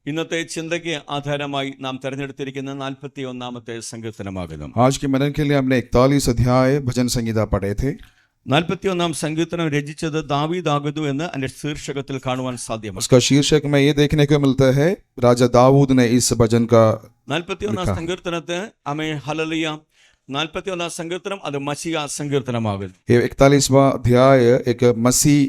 ഇന്നത്തെ ചിന്തയ്ക്ക് ആധാരമായി നാം തെരഞ്ഞെടുത്തിരിക്കുന്ന 41-ാമത്തെ സങ്കീർത്തനമാകുന്നു. आज के मनन के लिए हमने 41 अध्याय भजन संहिता पढ़े थे. 41-ാം സങ്കീർത്തനം രചിച്ചത് ദാവീദാകുന്നു എന്ന് അതിന്റെ ശീർഷകത്തിൽ കാണുവാൻ സാധ്യമാണ്. उसका शीर्षक में ये देखने को मिलता है, राजा दाऊद ने इस भजन का 41-ാം സങ്കീർത്തനത്തെ ആമേൻ ഹല്ലേലൂയ 41-ാം സങ്കീർത്തനം അത് മശിഹാ സങ്കീർത്തനമാകുന്നു. ये 41वां अध्याय एक मसीह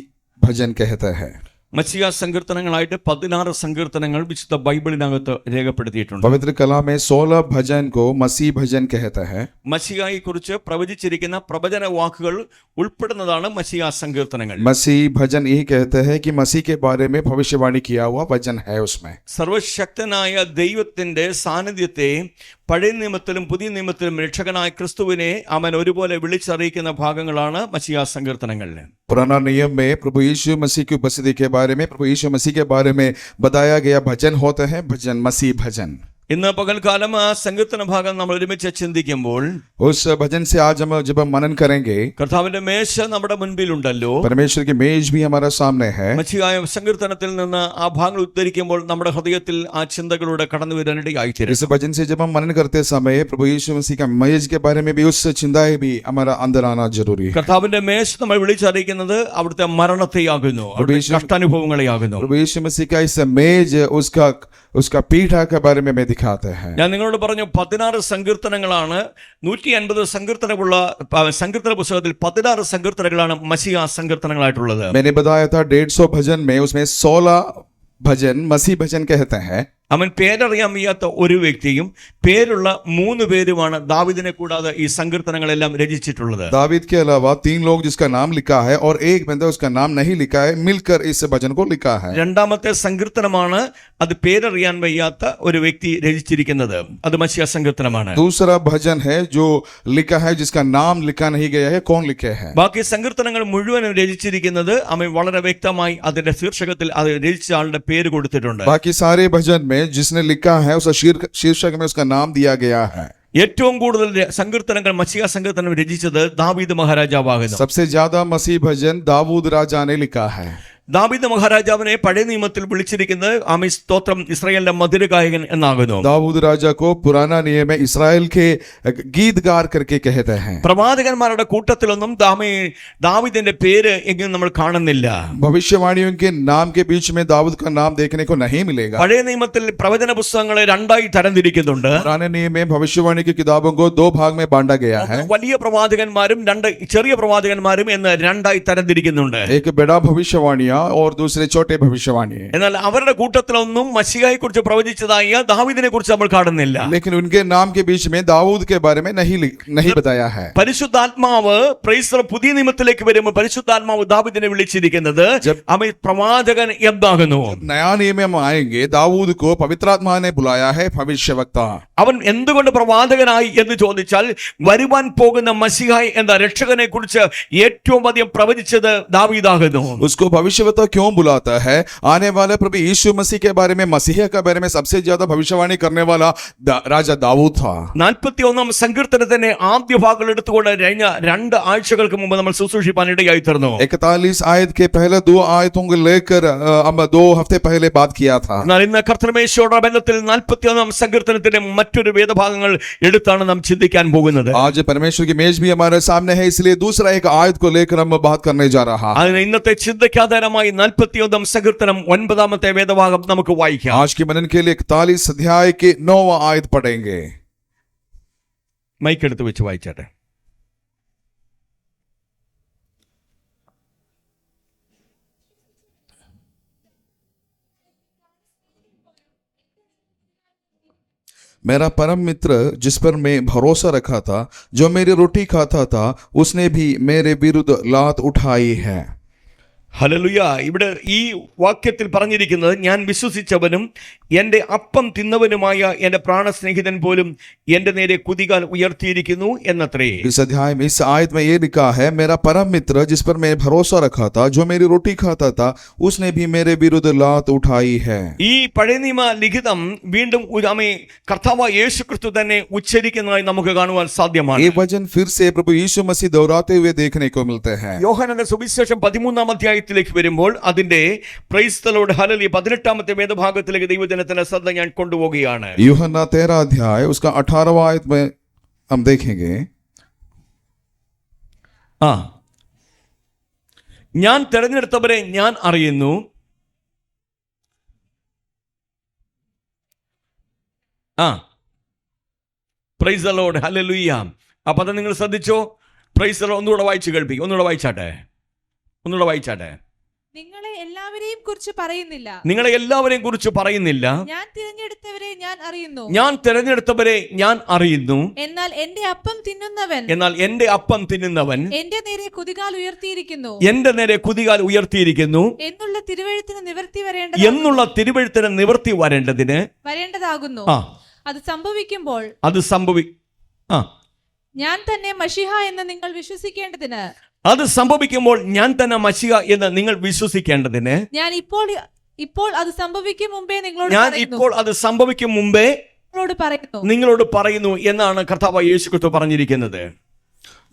भजन कहता है. മശിഹാ സങ്കീർത്തനങ്ങളായിട്ട് 16 സങ്കീർത്തനങ്ങൾ വിശുദ്ധ ബൈബിളിനകത്ത് രേഖപ്പെടുത്തിയിട്ടുണ്ട്. पवित्र कला में 16 भजन को मसीह भजन कहता है. മശിഹായെ കുറിച്ച് പ്രവചിച്ചിരിക്കുന്ന പ്രവചന വാക്കുകൾ ഉൾപ്പെടുന്നതാണ് മശിഹാ സങ്കീർത്തനങ്ങൾ. मसीह भजन यही कहता है कि मसीह के बारे में भविष्यवाणी किया हुआ वचन है उसमें. സർവശക്തനായ ദൈവത്തിന്റെ സാന്നിധ്യത്തെ പഴയ നിയമത്തിലും പുതിയ നിയമത്തിലും രക്ഷകനായ ക്രിസ്തുവിനെ അവൻ ഒരുപോലെ വിളിച്ചറിയിക്കുന്ന ഭാഗങ്ങളാണ് മശിഹാ സങ്കീർത്തനങ്ങൾ. पुराना नियम में प्रभु यीशु मसीह की उपस्थिति के बारे में, प्रभु यीशु मसीह के बारे में बताया गया भजन होता है भजन, मसीह भजन. ഇന്ന് പകൽക്കാലം ആ സങ്കീർത്തന ഭാഗം നമ്മൾ ഒരുമിച്ച് ചിന്തിക്കുമ്പോൾ उस भजन से आज हम जब हम मनन करेंगे, കർത്താവിന്റെ മേശ നമ്മുടെ മുൻപിലുണ്ടല്ലോ. परमेश्वर की मेज भी हमारा सामने है. മശിഹായ സങ്കീർത്തനത്തിൽ നിന്ന് ആ ഭാഗങ്ങൾ ഉദ്ധരിക്കുമ്പോൾ നമ്മുടെ ഹൃദയത്തിൽ ആ ചിന്തകളുടെ കടന്നു വരാനിടയായിത്തീരും. इस भजन से जब हम मनन करते समय प्रभु यीशु मसीह का मेज के बारे में भी, उस चिंताएं भी हमारा अंदर आना जरूरी है. കർത്താവിന്റെ മേശ നമ്മൾ വിളിച്ചറിയിക്കുന്നത് അവിടുത്തെ മരണത്തെയാകുന്നു, അവിടുത്തെ കഷ്ടാനുഭവങ്ങളെയാകുന്നു. प्रभु यीशु मसीह का इस मेज उसका पीठा के बारे में दिखाते हैं. ഞാൻ നിങ്ങളോട് പറഞ്ഞു 16 സങ്കീർത്തനങ്ങളാണ്. 150 സങ്കീർത്തനമുള്ള സങ്കീർത്തന പുസ്തകത്തിൽ 16 സങ്കീർത്തനങ്ങളാണ് മശിഹാ സങ്കീർത്തനങ്ങളായിട്ടുള്ളത്. मैंने बताया था 150 भजन में उसमें 16 भजन मसीह भजन कहते हैं. അവൻ പേരറിയാൻ വയ്യാത്ത ഒരു വ്യക്തിയും പേരുള്ള 3 പേരുമാണ് ദാവീദിനെ കൂടാതെ ഈ സങ്കീർത്തനങ്ങളെല്ലാം രചിച്ചിട്ടുള്ളത്. दावीद के अलावा 3 लोग जिसका नाम लिखा है और एक बंदा उसका नाम नहीं लिखा है, मिलकर इस भजन को लिखा है. രണ്ടാമത്തെ സങ്കീർത്തനമാണ് അത് പേരറിയാൻ വയ്യാത്ത ഒരു വ്യക്തി രചിച്ചിരിക്കുന്നത്. അത് മശിഹാ സങ്കീർത്തനമാണ്. दूसरा भजन है जो लिखा है जिसका नाम लिखा नहीं गया है, कौन लिखे हैं. ബാക്കി സങ്കീർത്തനങ്ങൾ മുഴുവനും രചിച്ചിരിക്കുന്നത് അവൻ വളരെ വ്യക്തമായി അതിന്റെ ശീർഷകത്തിൽ അത് രചിച്ച ആളുടെ പേര് കൊടുത്തിട്ടുണ്ട്. बाकी सारे भजन में जिसने लिखा है उस शीर्षक में उसका नाम दिया गया है. ഏറ്റവും കൂടുതൽ സങ്കീർത്തനങ്ങൾ മശിഹാ സങ്കീർത്തനം രചിച്ചത് ദാവീദ് മഹാരാജാവാകുന്നു. सबसे ज्यादा मसीह भजन दाऊद राजा ने लिखा है. ദാവീദ് മഹാരാജാവിനെ പഴയ നിയമത്തിൽ വിളിച്ചിരിക്കുന്നത് ആമേൻ സ്തോത്രം ഇസ്രായേലിന്റെ മധുരഗായകൻ എന്നാകുന്നു. दाऊद राजा को पुराना नियम में इस्राएल के गीतकार करके कहते हैं. പ്രവാചകന്മാരുടെ കൂട്ടത്തിലൊന്നും ദാവീദിന്റെ പേര് എങ്കിലും നമ്മൾ കാണുന്നില്ല. भविष्यवाणियों के नाम के बीच में दाऊद का नाम देखने को नहीं मिलेगा. പഴയ നിയമത്തിൽ പ്രവചന പുസ്തകങ്ങളെ രണ്ടായി തരംതിരിക്കുന്നുണ്ട്. पुराने नियम में भविष्यवाणी की किताबों को 2 भाग में बांटा गया है. വലിയ പ്രവാചകന്മാരും ചെറിയ പ്രവാചകന്മാരും എന്ന് രണ്ടായി തരംതിരിക്കുന്നുണ്ട്. एक बड़ा भविष्यवाणियां और दूसरे छोटे भविष्यवाणी. എന്നാൽ അവരുടെ കൂട്ടത്തിലൊന്നും മശിഹായെ കുറിച്ച് പ്രവചിച്ചതായ ദാവീദിനെ കുറിച്ച് നമ്മൾ കാണുന്നില്ല. लेकिन उनके नाम के बीच में दाऊद के बारे में नहीं बताया है. പരിശുദ്ധാത്മാവ് പുതിയ നിയമത്തിലേക്ക് വരുമ്പോൾ പരിശുദ്ധാത്മാവ് ദാവീദിനെ വിളിച്ചിരിക്കുന്നത് അവൻ പ്രവാചകൻ എന്നാകുന്നു. नया नियम में हम आएंगे, दाऊद को पवित्रात्मा ने बुलाया है भविष्यवक्ता. അവൻ എന്തുകൊണ്ട് പ്രവാചകനായി എന്ന് ചോദിച്ചാൽ വരുവാൻ പോകുന്ന മശിഹായ് എന്ന രക്ഷകനെ കുറിച്ച് ഏറ്റവും അധികം പ്രവചിച്ചത് ദാവീദാകുന്നു. उसको भविष्यवक्ता क्यों बुलाता है? आने वाले प्रभु यीशु मसीह के बारे में, मसीह के बारे में सबसे ज्यादा भविष्यवाणी करने वाला राजा दाऊद था. 41-ാം സങ്കീർത്തനത്തിന്റെ ആദ്യ ഭാഗങ്ങൾ എടുത്തുകൊണ്ട് കഴിഞ്ഞ 2 ആഴ്ചകൾക്ക് മുമ്പ് നമ്മൾ ശുശ്രൂഷിപ്പാൻ ഇടയായി തീർന്നു. 41 आयत के पहले 2 आयतों को लेकर हम 2 हफ्ते पहले बात किया था. എന്നാൽ ഇന്ന് കർത്തൃമേശയോടുള്ള ബന്ധത്തിൽ 41-ാം സങ്കീർത്തനത്തിന്റെ മറ്റൊരു വേദഭാഗങ്ങൾ എടുത്താണ് നാം ചിന്തിക്കാൻ പോകുന്നത്. आज परमेश्वर की मेज भी हमारे सामने है, इसलिए दूसरा एक आयत को लेकर हम बात करने जा रहा है. അതിന് ഇന്നത്തെ ചിന്തയ്ക്കാധാരമായി 41-ാം സങ്കീർത്തനം 9-ാമത്തെ വേദഭാഗം നമുക്ക് വായിക്കാം. आज के मनन के लिए 41 अध्याय के 9वां आयत पढ़ेंगे. മൈക്ക് എടുത്ത് വെച്ച് വായിച്ചാട്ടെ. मेरा परम मित्र जिस पर मैं भरोसा रखा था, जो मेरी रोटी खाता था, उसने भी मेरे विरुद्ध लात उठाई है. ഹല്ലേലൂയ. ഇവിടെ ഈ വാക്യത്തിൽ പറഞ്ഞിരിക്കുന്നത് ഞാൻ വിശ്വസിച്ചവനും എൻ്റെ അപ്പം തിന്നവനുമായ എൻ്റെ പ്രാണസ്നേഹിതൻ പോലും എൻ്റെ നേരെ കുതികാൽ ഉയർത്തിയിരിക്കുന്നു എന്നത്രേ. इस अध्याय में, इस आयत में ये लिखा है, मेरा परम मित्र जिस पर मैं भरोसा रखा था, जो मेरी रोटी खाता था, उसने भी मेरे विरुद्ध लात उठाई है. ഈ പഴയ നിയമ ലിഖിതം വീണ്ടും കർത്താവായ യേശുക്രിസ്തു തന്നെ ഉച്ചരിക്കുന്നതായി നമുക്ക് കാണുവാൻ സാധ്യമാണ്. ये वचन फिर से प्रभु यीशु मसीह दोहराते हुए देखने को मिलते हैं. യോഹന്നാന്റെ സുവിശേഷം 13-ാം അധ്യായത്തിൽ അധ്യായത്തിലേക്ക് വരുമ്പോൾ അതിന്റെ പ്രൈസ് ദി ലോർഡ് ഹല്ലേലൂയ 18ാമത്തെ വേദഭാഗത്തിലേക്ക് ദൈവജനത്തിന്റെ ശ്രദ്ധ ഞാൻ കൊണ്ടുപോവുകയാണ്. यूहन्ना 13 अध्याय उसका 18वां आयत में हम देखेंगे. ഞാൻ തെരഞ്ഞെടുത്തവരെ ഞാൻ അറിയുന്നു, പ്രൈസ് ദി ലോർഡ് ഹല്ലേലൂയ. ആ പദം നിങ്ങൾ ശ്രദ്ധിച്ചോ? Praise the Lord. ഒന്നുകൂടെ വായിച്ചു കേൾപ്പിക്കും. ഒന്നുകൂടെ വായിച്ചാട്ടെ. നിങ്ങളെ എല്ലാവരെയും കുറിച്ച് പറയുന്നില്ല, ഞാൻ തിരഞ്ഞെടുത്തവരെ ഞാൻ അറിയുന്നു. എന്നാൽ എന്റെ അപ്പം തിന്നുന്നവൻ എന്റെ നേരെ കുതികാൽ ഉയർത്തിയിരിക്കുന്നു എന്നുള്ള തിരുവെഴുത്തിന് നിവൃത്തി വരേണ്ടതാകുന്നു. അത് സംഭവിക്കുമ്പോൾ ഞാൻ തന്നെ മശിഹ എന്ന് നിങ്ങൾ വിശ്വസിക്കേണ്ടതിന് നിങ്ങൾ വിശ്വസിക്കേണ്ടതിന് ഞാൻ ഇപ്പോൾ അത് സംഭവിക്കും മുമ്പേ നിങ്ങളോട് പറയുന്നു എന്നാണ് കർത്താവ് യേശു ക്രിസ്തു പറഞ്ഞിരിക്കുന്നത്.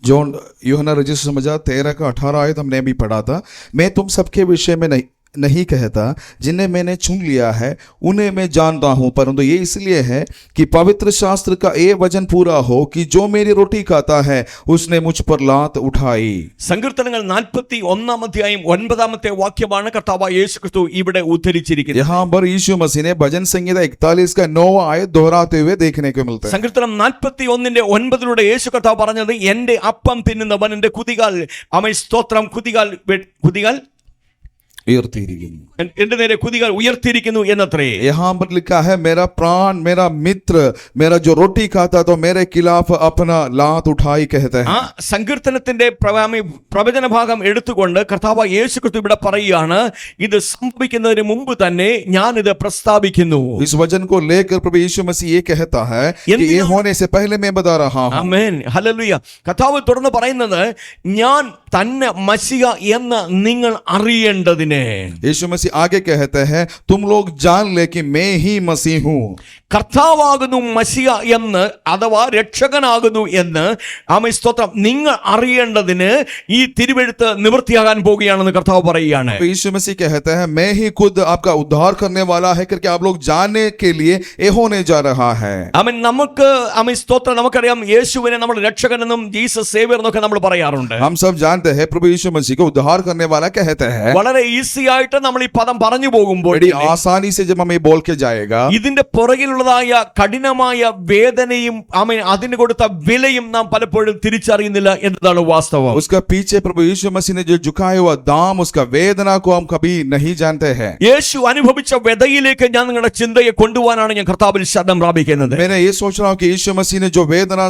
जॉन यूहन्ना रजिस्टर समाचार 13 का 18 आयत हमने भी पढ़ा था. मैं तुम सबके विषय में नहीं कहता, जिन्हें मैंने चुन लिया है उन्हें मैं जानता हूं, परंतु ये इसलिए है कि पवित्र शास्त्र का ये वचन पूरा हो कि जो मेरी रोटी खाता है उसने मुझ पर लात उठाई. സങ്കീർത്തനങ്ങൾ 41 അധ്യായം 9ാമത്തെ വാക്യമാണ് കർത്താവ് യേശു ക്രിസ്തു ഇവിടെ ഉദ്ധരിച്ചിരിക്കുന്നത്. यहाँ पर यीशु मसीह ने भजन संहिता 41 का 9वां आयत दोहराते हुए देखने को मिलता है. സങ്കീർത്തനം 41ന്റെ 9 യേശു കർത്താവ് പറഞ്ഞത്, എന്റെ അപ്പം തിന്നുന്നവൻ എന്റെ കുതികാൽ സ്തോത്രം കുതികാൽ എന്റെ നേരെ കുതികാൽ ഉയർത്തിയിരിക്കുന്നു എന്നത്രേ. यहाँ पर लिखा है, मेरा प्राण मेरा मित्र मेरा जो रोटी खाता तो मेरे खिलाफ अपना लात उठाई कहते हैं. ആ സങ്കീർത്തനത്തിന്റെ പ്രവചന ഭാഗം എടുത്തുകൊണ്ട് കർത്താവ് യേശു ക്രിസ്തു ഇവിടെ പറയുകയാണ്, ഇത് സംഭവിക്കുന്നതിന് മുമ്പ് തന്നെ ഞാൻ ഇത് പ്രസ്താവിക്കുന്നു. इस वचन को लेकर प्रभु यीशु मसीह ये कहता है कि ये होने से पहले मैं बता रहा हूं. Amen hallelujah. കർത്താവ് തുടർന്ന് പറയുന്നത്, ഞാൻ തന്നെ മശിഹ എന്ന് നിങ്ങൾ അറിയേണ്ടതിന്. यीशु मसीह आगे कहते हैं, तुम लोग जान ले कि मैं ही मसीह हूं. കർത്താവാകുന്നു മശിഹ എന്ന് അഥവാ രക്ഷകനാകുന്നു എന്ന് സ്തോത്രം നിങ്ങൾ അറിയേണ്ടതിന് ഈ തിരുവെഴുത്ത് നിവൃത്തിയാകാൻ പോവുകയാണെന്ന് കർത്താവ് പറയുകയാണ്. यीशु मसीह कहते हैं, मैं ही खुद आपका उद्धार करने वाला है करके आप लोग जानने के लिए ये होने जा रहा है. സ്തോത്രം നമുക്കറിയാം, യേശുവിനെ നമ്മൾ രക്ഷകനെന്നും ജീസസ് സേവിയർ എന്നൊക്കെ നമ്മൾ പറയാറുണ്ട്. हम सब जानते हैं प्रभु यीशु मसीह को उद्धार करने वाला कहते हैं. വളരെ ഈസി ആയിട്ട് നമ്മൾ ഈ പദം പറഞ്ഞു പോകുമ്പോൾ आसानी से जब हम ये बोल के जाएगा, ഇതിന്റെ പുറകിലുള്ളതായ കഠിനമായ വേദനയും അതിന് കൊടുത്ത വിലയും നാം പലപ്പോഴും തിരിച്ചറിയുന്നില്ല എന്നതാണ് വാസ്തവം. उसका पीछे प्रभु यीशु मसीह ने जो झुकाया हुआ दाम, उसका वेदना को हम कभी नहीं जानते हैं. യേശു അനുഭവിച്ച വേദനയിലേക്ക് ഞാൻ നിങ്ങളുടെ ചിന്തയെ കൊണ്ടുപോകാനാണ് ഞാൻ കർത്താവിൽ ശരണം പ്രാപിക്കുന്നത്. मैं ये सोच रहा हूं कि यीशु मसीह ने जो वेदना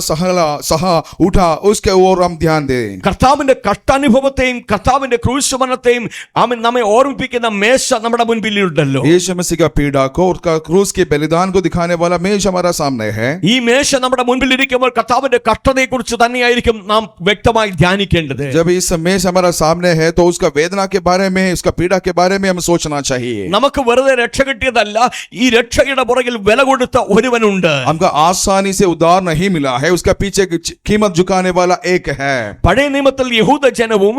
सहा उठा उसके ओर हम ध्यान दें. കർത്താവിന്റെ കഷ്ടാനുഭവത്തെയും കർത്താവിന്റെ ക്രൂശ് മരണത്തെയും നമ്മെ ഓർമ്മിപ്പിക്കുന്ന മേശ നമ്മുടെ മുൻപിലുണ്ടല്ലോ. यीशु मसीह का पीड़ा को और क्रूस के बलिदान को दिखाने वाला मेज हमारा सामने है. ഈ മേശ നമ്മുടെ മുൻപിൽ ഇരിക്കുമ്പോൾ കർത്താവിന്റെ കഷ്ടതയെ കുറിച്ച് തന്നെയായിരിക്കും നാം വ്യക്തമായി ധ്യാനിക്കേണ്ടത്. जब इस मेज हमारा सामने है तो उसका वेदना के बारे में, उसका पीड़ा के बारे में हम सोचना चाहिए. നമുക്ക് വെറുതെ രക്ഷ കിട്ടിയതല്ല, ഈ രക്ഷയുടെ പുറകിൽ വില കൊടുത്ത ഒരുവനുണ്ട്. हमको आसानी से उद्धार नहीं मिला है, उसका पीछे कीमत झुकाने वाला एक है. പഴയ നിയമത്തിൽ യഹൂദ ജനവും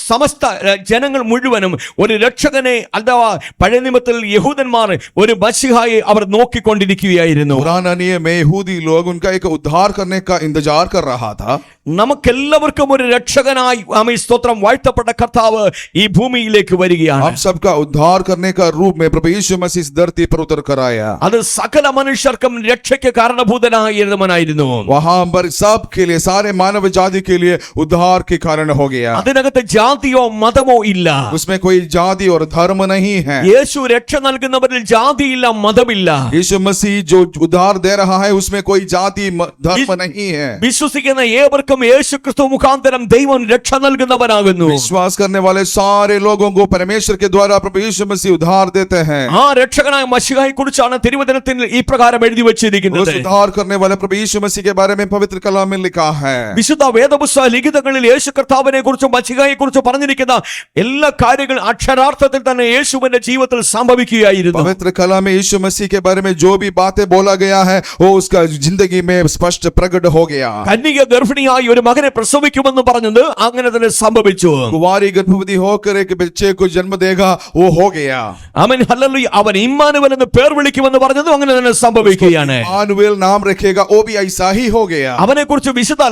സമസ്ത ജനങ്ങൾ മുഴുവനും ഒരു രക്ഷകനെ അഥവാ പഴയ നിയമത്തിൽ യഹൂദന്മാർ ഒരു മശിഹായെ അവർ നോക്കിക്കൊണ്ടിരിക്കുകയായിരുന്നു. पुराना नियम में यहूदी लोग उनका एक उद्धार करने का इंतजार कर रहा था. നമുക്കെല്ലാവർക്കും ഒരു രക്ഷകനായി സ്തോത്രം വാഴ്ത്തപ്പെട്ട കർത്താവ് ഈ ഭൂമിയിലേക്ക് വരികയാണ്. हम सबका उद्धार करने का रूप में प्रभु यीशु मसीह इस धरती पर उतर कर आया. അത് സകല മനുഷ്യർക്കും രക്ഷയ്ക്ക് കാരണഭൂതനായിരുന്നു. वहां पर सब के लिए, सारे मानव जाति के लिए उद्धार के कारण हो गया. അതിനകത്ത് ജാതിയോ മതമോ ഇല്ല. उसमें कोई जाति और धर्म नहीं है. യേശു രക്ഷ നൽകുന്നവരിൽ ജാതിയില്ല, മതമില്ല. यीशु मसीह जो उद्धार दे रहा है उसमें कोई जाति धर्म नहीं है. വിശ്വസിക്കുന്ന ഏവർക്കും യേശു ക്രിസ്തു മുഖാന്തരം ദൈവം രക്ഷ നൽകുന്നവനാകുന്നു. विश्वास करने वाले सारे लोगों को परमेश्वर के द्वारा प्रभु यीशु मसीह उद्धार देते हैं. ആ രക്ഷകനായ മശിഹായെ കുറിച്ചാണ് തിരുവചനത്തിൽ ഈ പ്രകാരം എഴുതി വെച്ചിരിക്കുന്നത്. उस उद्धार करने वाले प्रभु यीशु मसीह के बारे में पवित्र कलाम में लिखा है. വിശുദ്ധ വേദപുസ്തക ലിഖിതങ്ങളിൽ യേശു കർത്താവിനെ കുറിച്ചും മശിഹായെ കുറിച്ചും പറഞ്ഞിരിക്കുന്ന എല്ലാ കാര്യങ്ങളും അക്ഷരാർത്ഥത്തിൽ തന്നെ യേശുവിന്റെ ജീവിതത്തിൽ സംഭവിക്കുകയായിരുന്നു. पवित्र कलाम में यीशु मसीह के बारे में जो भी बातें बोला गया है वो उसका जिंदगी में स्पष्ट प्रकट हो गया. കന്യക ഗർഭിണിയായി കുമാരനായി ഒരു മകനെ പ്രസവിക്കുമെന്ന് പറഞ്ഞത് അങ്ങനെ തന്നെ സംഭവിച്ചു. कुंवारी गर्भवती होकर एक बच्चे को जन्म देगा, वो हो गया. Amen hallelujah. അവൻ ഇമ്മാനുവേൽ എന്ന് പേർ വിളിക്കുമെന്ന് പറഞ്ഞതും അങ്ങനെ തന്നെ സംഭവിക്കുകയാണ്. इम्मानुएल नाम रखेगा, वो भी ऐसा ही हो गया. അവനെ കുറിച്ച് വിശുദ്ധ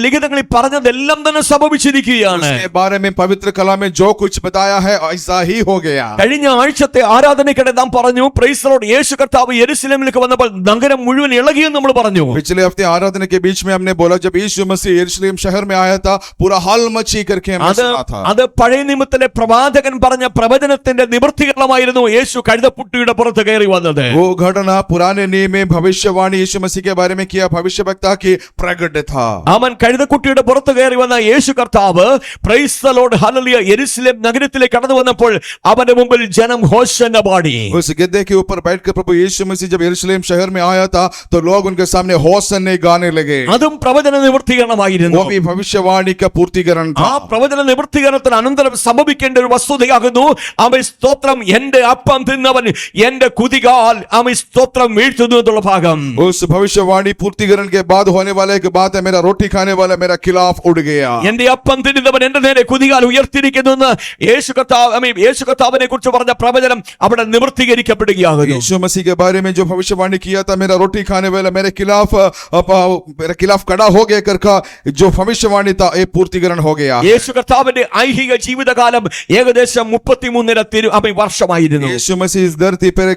ലിഖിതങ്ങളിൽ പറഞ്ഞതെല്ലാം തന്നെ സംഭവിച്ചിരിക്കുകയാണ്. उसके बारे में पवित्र कला में जो कुछ बताया है ऐसा ही हो गया. കഴിഞ്ഞ ആഴ്ചത്തെ ആരാധനയ്ക്കിടെ നാം പറഞ്ഞു, പ്രൈസ് ദി ലോർഡ്, യേശു കർത്താവ് യെരുശലേമിലേക്ക് വന്നപ്പോൾ നഗരം മുഴുവൻ ഇളകിയെന്ന് നമ്മൾ പറഞ്ഞു. पिछले हफ्ते आराधना के बीच में हमने बोला, जब यीशु मसीह यरूशलेम शहर में आया था, पूरा हाल मची करके हमने सुना था. അത് പഴയ നിയമത്തിലെ പ്രവാചകൻ പറഞ്ഞ പ്രവചനത്തിന്റെ നിവൃത്തീകരണമായിരുന്നു യേശു കഴുതപ്പുട്ടിയുടെ പുറത്ത് കയറി വന്നത്. वो घटना पुराने नियम में भविष्यवाणी यीशु मसीह के बारे में किया भविष्यवक्ता की प्रकट था. അവൻ കഴുതക്കുട്ടിയുടെ പുറത്ത് കയറി വന്ന യേശു കർത്താവ്, പ്രൈസ് ദി ലോർഡ് ഹല്ലേലൂയ, യെരുശലേം നഗരത്തിലേക്ക് കടന്നു വന്നപ്പോൾ അവന്റെ മുമ്പിൽ ജനം ഹോശന്ന പാടി. उस गद्दे के ऊपर बैठकर प्रभु यीशु मसीह जब यरूशलेम शहर में आया था, तो लोग उनके सामने होसन्ने गाने लगे. അതും പ്രവചന നിവൃത്തീകരണമായിരുന്നു. वो भी भविष्यवाणी का पूर्तिकरण ആ था. പ്രവചന നിവൃത്തീകരണത്തിന് അനന്തരം സംഭവിക്കേണ്ട ഒരു വസ്തുതയാകുന്നു, അവൻ സ്തോത്രം, എന്റെ അപ്പം തിന്നവൻ എന്റെ കുതികാൽ അവൻ സ്തോത്രം വീഴ്ത്തുന്നു എന്നുള്ള ഭാഗം. उस भविष्यवाणी पूर्तिकरण के बाद होने वाला एक बात है, मेरा रोटी खाने वाला मेरा खिलाफ उड़ गया. എന്റെ അപ്പം തിന്നുന്നവൻ എന്റെ നേരെ കുതികാൽ ഉയർത്തിയിരിക്കുന്നു എന്ന് യേശു കർത്താവിനെ കുറിച്ച് പറഞ്ഞ പ്രവചനം അവിടെ നിവൃത്തീകരിക്കപ്പെടുകയാകുന്നു. यीशु मसीह के बारे में जो भविष्यवाणी किया था, मेरा रोटी खाने वाला मेरे खिलाफ खड़ा हो गया करके जो भविष्यवाणी था, ये पूर्तिकरण हो गया. യേശു കർത്താവിന്റെ ഐഹിക ജീവിതകാലം ഏകദേശം 33 വർഷമായിരുന്നു. यीशु मसीह इस धरती पर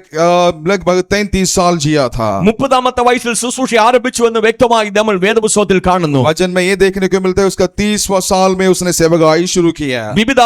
लगभग 33 साल जिया था. 30ാമത്തെ വയസ്സിൽ ശുശ്രൂഷ ആരംഭിച്ചു എന്ന് വ്യക്തമായി നമ്മൾ വേദപുസ്തകത്തിൽ കാണുന്നു. वचन में ये देखने को मिलता है, उसका 30वां साल में उसने सेवकाई शुरू किया. വിവിധ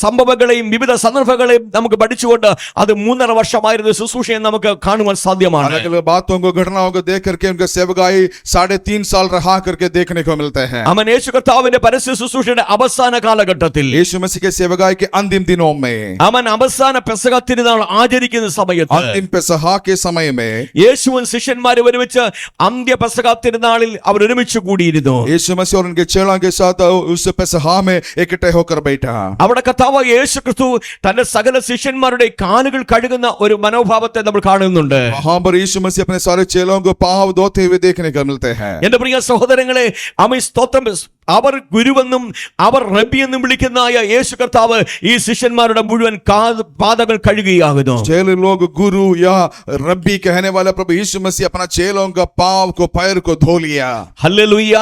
സംഭവങ്ങളെയും വിവിധ സന്ദർഭങ്ങളെയും നമുക്ക് പഠിച്ചുകൊണ്ട് അത് 3.5 വർഷമായിരുന്നു ശുശ്രൂഷയെ നമുക്ക് കാണുവാൻ സാധ്യമാണ്. अलग अलग बातों को घटनाओं को देख करके उनका सेवकाई 3.5 साल रहा करके देखने को मिलते हैं. അവൻ യേശു കർത്താവിന്റെ പരസ്യ ശുശ്രൂഷയുടെ അവസാന കാലഘട്ടത്തിൽ, यीशु मसीह के सेवकाई के अंतिम दिनों में, അവൻ അവസാന പെസഹ തിരുനാൾ ആചരിക്കുന്ന സമയത്ത്, अंतिम पेसहा के समय में യേശുവും ശിഷ്യന്മാരും ഒരുമിച്ച് അന്ത്യ പെസഹ തിരുനാളിൽ അവർ ഒരുമിച്ച് കൂടിയിരുന്നു. यीशु मसीह और उनके चेलों के साथ उस पेसहा में इकट्ठे होकर बैठा. അവിടെ കർത്താവ് യേശു ക്രിസ്തു തന്റെ സകല ശിഷ്യന്മാരുടെ കാലുകൾ കഴുകുന്ന ഒരു മനോഭാവത്തെ നമ്മൾ കാണുന്നുണ്ട്. वहां पर यीशु मसीह अपने सारे चेलों को पांव धोते हुए देखने को मिलते हैं. എന്റെ പ്രിയ സഹോദരങ്ങളെ, ആമേൻ സ്തോത്രം. അവർ ഗുരുവെന്നും അവർ റബ്ബി എന്നും വിളിക്കുന്ന യേശു കർത്താവ് ഈ ശിഷ്യന്മാരുടെ മുഴുവൻ പാദങ്ങൾ കഴുകുകയാകുന്നു. चेले लोग गुरु या रब्बी कहने वाला प्रभु यीशु मसीह अपना चेलों का पांव को पैर को धो लिया. ഹല്ലേലൂയ.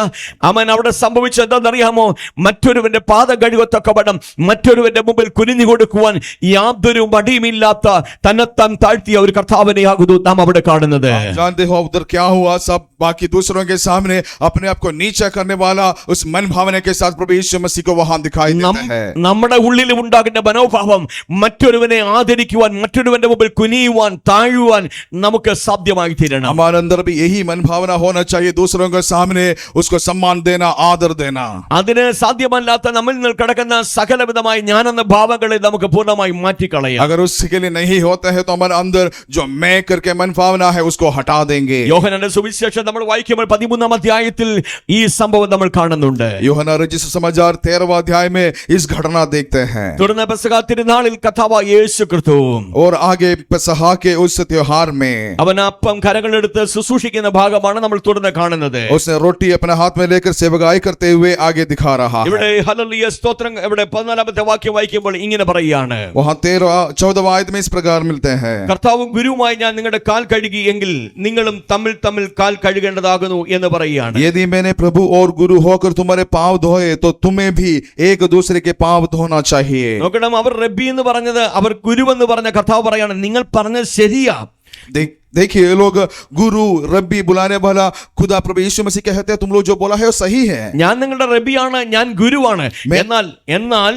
അവൻ അവിടെ സംഭവിച്ചത് എന്താണെന്നറിയാമോ? മറ്റൊരുവന്റെ പാദം കഴുകത്തക്കവണ്ണം മറ്റൊരുവന്റെ മുമ്പിൽ കുനിഞ്ഞു കൊടുക്കുവാൻ യാതൊരു മടിയുമില്ലാത്ത തന്നെത്താൻ താഴ്ത്തിയ ഒരു കർത്താവിനെയാകുന്നു നാം അവിടെ കാണുന്നത്. जानते हो उधर क्या हुआ? सब बाकी दूसरों के सामने अपने आप को नीचा करने वाला उस मन भावना के साथ प्रभु यीशु मसीह को वहां दिखाई देता है. നമ്മുടെ ഉള്ളിൽ ഉണ്ടാകുന്ന മനോഭാവം മറ്റൊരുവനെ ആദരിക്കുവാൻ, മറ്റൊരുവന്റെ മുമ്പിൽ കുനിയുവാൻ, താഴുവാൻ നമുക്ക് സാധ്യമായി തീരണം. हमारे अंदर भी यही मन भावना होना चाहिए, दूसरों के सामने उसको सम्मान देना, आदर देना. അതിന് സാധ്യമല്ലാത്ത നമ്മിൽ നിന്ന് കിടക്കുന്ന സകലവിധമായ ഞാനെന്ന ഭാവങ്ങളെ നമുക്ക് പൂർണ്ണമായി മാറ്റിക്കളയാം. अगर उसके लिए नहीं होता है तो हमारे अंदर जो मैं करके मन भावना है उसको हटा देंगे. യോഹന്നാന്റെ സുവിശേഷം നമ്മൾ വായിക്കുമ്പോൾ 13ാം അധ്യായത്തിൽ ഈ സംഭവം നമ്മൾ കാണുന്നുണ്ട്. यूहन्ना रचित समाचार 13वां अध्याय में इस घटना देखते हैं. തുടർന്ന് പെസഹ തിരുനാളിൽ കർത്താവ് യേശു ക്രിസ്തു और आगे पेसहा के उस त्योहार में അവൻ അപ്പം കരങ്ങളെടുത്ത് ശുശ്രൂഷിക്കുന്ന ഭാഗമാണ് നമ്മൾ തുടർന്ന് കാണുന്നത്. उसने रोटी अपने हाथ में लेकर सेवकाई करते हुए आगे दिखा रहा है. ഇവിടെ ഹല്ലേലൂയ സ്തോത്രം. ഇവിടെ 14ാമത്തെ വാക്യം വായിക്കുമ്പോൾ ഇങ്ങനെ പറയുകയാണ്, वहां 14वां आयत में इस प्रकार मिलते हैं, കർത്താവും ഗുരുവുമായി ഞാൻ നിങ്ങളുടെ കാൽ കഴുകി എങ്കിൽ നിങ്ങളും തമ്മിൽ തമ്മിൽ കാൽ കഴുകേണ്ടതാകുന്നു എന്ന് പറയുകയാണ്. यदि मैंने प्रभु और गुरु होकर तुम्हारे पांव धोए तो तुम्हें भी एक दूसरे के पांव धोना चाहिए. നോക്കണം, അവർ റബ്ബി എന്ന് പറഞ്ഞത്, അവർ ഗുരുവെന്ന് പറഞ്ഞ കർത്താവ് പറയാണ്, നിങ്ങൾ പറഞ്ഞത് ശരിയാ. देखिए ये लोग गुरु रब्बी बुलाने वाला खुदा प्रभु यीशु मसीह कहते हैं, तुम लोग जो बोला है वो सही है. ഞാൻ നിങ്ങളുടെ റബ്ബിയാണ്, ഞാൻ ഗുരുവാണ്. എന്നാൽ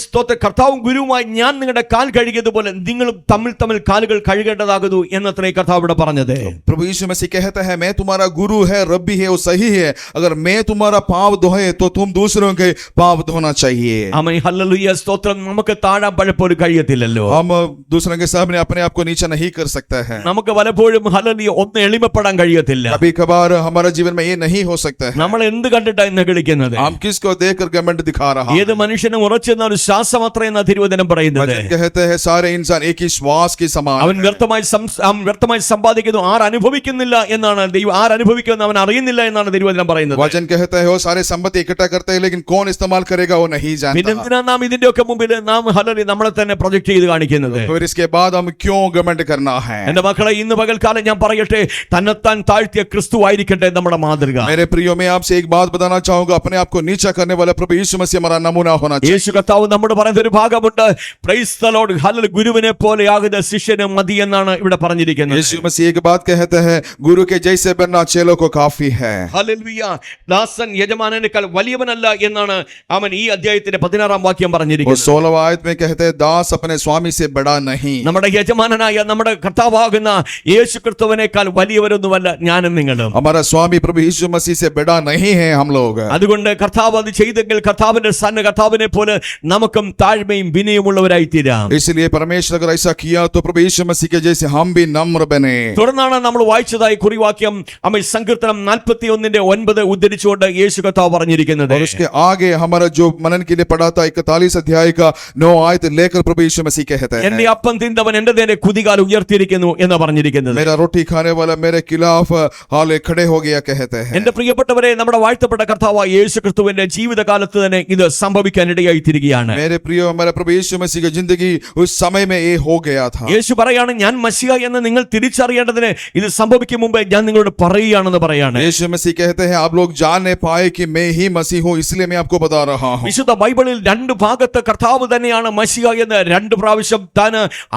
സ്തോത്രം, കർത്താവും ഗുരുവുമായി ഞാൻ നിങ്ങളുടെ കാൽ കഴുകിയതുപോലെ നിങ്ങളും തമ്മിൽ തമ്മിൽ കാലുകൾ കഴുകേണ്ടതാകുന്നു എന്നത്രേ കർത്താവ് ഇവിടെ പറഞ്ഞത്. प्रभु यीशु मसीह कहता है, मैं तुम्हारा गुरु है, रब्बी है, वो सही है. अगर मैं तुम्हारा पांव धोए तो तुम दूसरों के पांव धोना चाहिए. ആമേൻ ഹല്ലേലൂയ സ്തോത്രം. നമുക്ക് താഴാൻ പലപ്പോഴും കഴിയത്തില്ലല്ലോ. हम दूसरों के सामने अपने आप को नीचा नहीं कर सकते हैं. നമുക്ക് പലപ്പോഴും പലപ്പോഴും ഹല്ലേലൂയ ഒന്ന് എളിമപ്പെടാൻ കഴിയത്തില്ല. कभी कभार हमारा जीवन में ये नहीं हो सकता है. നമ്മൾ എന്ത് കണ്ടിട്ടാ ഇന്ന് കളിക്കുന്നത്? हम किसको देखकर घमंड दिखा रहा है? ഏത് മനുഷ്യനും ഉറച്ചെന്ന ഒരു ശ്വാസം അത്ര എന്ന തിരുവചനം പറയുന്നത്. वचन कहते हैं सारे इंसान एक ही श्वास के समान അവൻ വ്യർത്ഥമായി സമ്പാദിക്കുന്നു, ആർ അനുഭവിക്കുന്നില്ല എന്നാണ് ദൈവം, ആർ അനുഭവിക്കുമെന്ന് അവൻ അറിയുന്നില്ല എന്നാണ് തിരുവചനം പറയുന്നത്. वचन कहता है वो सारे संपत्ति इकट्ठा करते हैं लेकिन कौन इस्तेमाल करेगा वो नहीं പിന്നെ जानता. എന്തിനാ നാം ഇതിന്റെ ഒക്കെ മുമ്പിൽ നാം ഹല്ലേലൂയ നമ്മളെ തന്നെ പ്രൊജക്ട് ചെയ്ത് കാണിക്കുന്നത്? फिर इसके बाद हम क्यों घमंड करना है? എന്റെ മക്കളെ, ഇന്ന് പകൽക്കാലം ഞാൻ പറയട്ടെ, തന്നെത്താൻ താഴ്ത്തിയ ക്രിസ്തു ആയിരിക്കട്ടെ നമ്മുടെ മാതൃക. मेरे प्रियो में आपसे एक बात बताना चाहूंगा, अपने आप को नीचा करने वाला प्रभु यीशु मसीह हमारा नमूना होना चाहिए. യേശു കർത്താവ് നമ്മുടെ പറയുന്ന ഒരു ഭാഗമുണ്ട്, പ്രൈസ് ദി ലോർഡ്, ഹല്ലേലൂയ, ഗുരുവിനെ പോലെയാകുന്ന ശിഷ്യന് മതി എന്നാണ് ഇവിടെ പറഞ്ഞിരിക്കുന്നത്. यीशु मसीह एक बात कहते हैं, गुरु के जैसे बनना चेलों को काफी है. ഹല്ലേലൂയ. ദാസൻ യജമാനനേക്കാൾ വലിയവനല്ല എന്നാണ് അവൻ ഈ അധ്യായത്തിന്റെ 16-ാം വാക്യം और പറഞ്ഞിരിക്കുന്നത്. 16वां आयत में कहते हैं, दास अपने स्वामी से बड़ा नहीं. നമ്മുടെ യജമാനനായ നമ്മുടെ കർത്താവാകുന്ന യേശു ക്രിസ്തുവിനേക്കാൾ വലിയവരൊന്നുമല്ല ഞാനും നിങ്ങളും. हमारा स्वामी प्रभु यीशु मसीह से बड़ा नहीं है हम लोग. അതുകൊണ്ട് കർത്താവ് അത് ചെയ്തെങ്കിൽ കർത്താവിനെ പോലെ നമുക്കും താഴ്മയും വിനയമുള്ളവരായി തീരാം. इसलिए परमेश्वर अगर ऐसा किया तो प्रभु यीशु मसीह के जैसे हम भी नम्र बने. തുടർന്നാണ് നമ്മൾ വായിച്ചതായി കുറിവാക്യം സങ്കീർത്തനം 41:9 ഉദ്ധരിച്ചുകൊണ്ട് യേശു കർത്താവ് പറഞ്ഞിരിക്കുന്നത്. और उसके आगे हमारा जो मनन के लिए पढ़ा था 41 अध्याय का 9 आयत लेकर प्रभु यीशु मसीह कहते हैं, എന്റെ അപ്പം തിന്നവൻ എന്റെ നേരെ കുതികാൽ ഉയർത്തിയിരിക്കുന്നു എന്ന് പറഞ്ഞിരിക്കുന്നത്. मेरा रोटी खाने वाला मेरे खिलाफ हाले खड़े हो गया कहते हैं. എന്റെ പ്രിയപ്പെട്ടവരെ, നമ്മുടെ വാഴ്ത്തപ്പെട്ട കർത്താവായ യേശു ക്രിസ്തുവിന്റെ ജീവിതകാലത്ത് തന്നെ ഇത് സംഭവിക്കാനിടയായി തീരുകയാണ്. मेरे प्रियो, हमारा प्रभु यीशु मसीह की जिंदगी उस समय में ये हो गया था. യേശു പറയാണ്, ഞാൻ മശിഹ എന്ന് നിങ്ങൾ തിരിച്ചറിയേണ്ടതിന് ഇത് സംഭവിക്കും മുമ്പേ ഞാൻ നിങ്ങളോട് പറയുകയാണെന്ന് പറയാണ്. यीशु मसीह कहते हैं, आप लोग जानने पाए कि मैं ही मसीह हूँ, इसलिए मैं आपको बता रहा हूँ. വിശുദ്ധ ബൈബിളിൽ 2 ഭാഗത്ത് കർത്താവ് തന്നെയാണ് മശിഹ എന്ന് 2 പ്രാവശ്യം താൻ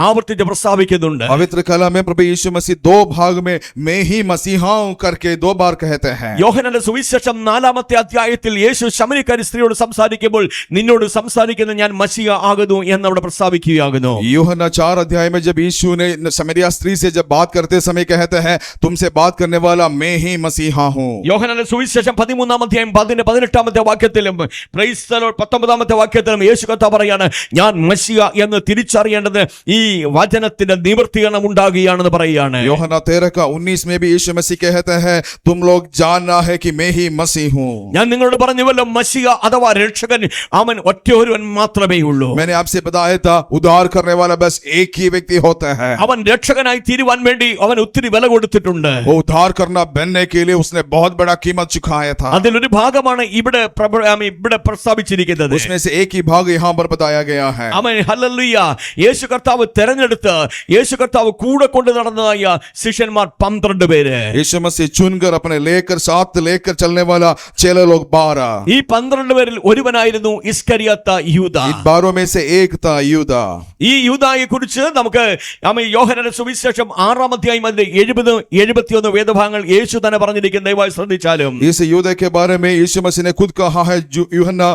ആവർത്തിച്ച് പ്രസ്താവിക്കുന്നുണ്ട്. पवित्र कला में प्रभु यीशु मसीह 2 भाग में मैं ही मसीहा हूँ करके 2 बार कहते हैं. യോഹന്നാന്റെ സുവിശേഷം 4-ാമത്തെ അധ്യായത്തിൽ യേശു ശമരിയക്കാരി സ്ത്രീയോട് സംസാരിക്കുമ്പോൾ നിന്നോട് സംസാരിക്കുന്ന ഞാൻ മശിഹ ആകുന്നു എന്ന് അവിടെ പ്രസ്താവിക്കുകയാകുന്നു. यूहन्ना 4 अध्याय में जब यीशु ने समरिया स्त्री से जब बात करते समय कहते हैं, तुमसे बात करने वाला मैं ही मसीहा हूँ. യോഹന്നാന്റെ സുവിശേഷം 13-ാം അധ്യായം 18-ാമത്തെ വാക്യത്തിലും പ്രൈസ് ദി ലോർഡ് 19-ാമത്തെ വാക്യത്തിലും യേശു കർത്താവ് പറയാണ്, ഞാൻ മശിഹ എന്ന് തിരിച്ചറിയേണ്ടത് ഈ വചനത്തിന്റെ നിവൃത്തീകരണം ഉണ്ടാകുകയാണെന്ന് പറയുകയാണ്. यूहन्ना 13:19 में भी यीशु मसीह कहते हैं, तुम लोग जानना है कि मैं ही मसीह हूँ. ഞാൻ നിങ്ങളോട് പറഞ്ഞുവല്ലോ, മശിഹ അഥവാ രക്ഷകൻ അവൻ ഒറ്റയൊരുവൻ മാത്രമേ ഉള്ളൂ. मैंने आपसे बताया था, उद्धार करने वाला बस एक ही व्यक्ति होता है. അവൻ രക്ഷകനായി തീരുവാൻ വേണ്ടി അവൻ ഒത്തിരി വില കൊടുത്തിട്ടുണ്ട്. वो उद्धार करना बनने के लिए उसने बहुत बड़ा कीमत चुकाया था. അതിലൊരു ഭാഗമാണ് ഇവിടെ പ്രസ്താവിച്ചിരിക്കുന്നത്. उसमें से एक ही भाग यहाँ पर बताया गया है. അവൻ ഹല്ലേലൂയ, യേശു കർത്താവ് തെരഞ്ഞെടുത്ത് യേശു കർത്താവ് കൂടെ കൊണ്ട് നടന്നതായ ശിഷ്യന്മാർ 12 പേര്. यीशु मसीह चुनकर अपने साथ लेकर चलने वाला चेले लोग 12. ഈ 12 പേരിൽ ഒരുവനായിരുന്നു ഇസ്കരിയോത്ത യൂദ. इन 12 में से एक था यूदा. ഈ യൂദായെ കുറിച്ച് നമുക്ക് യോഹന്നാന്റെ സുവിശേഷം 6-ാം അധ്യായം 70-71 വേദഭാഗങ്ങൾ യേശു തന്നെ പറഞ്ഞിരിക്കുന്ന ദയവായി ശ്രദ്ധിച്ചാലും इस यूदा के बारे में यीशु मसीह ने खुद कहा है. यूहन्ना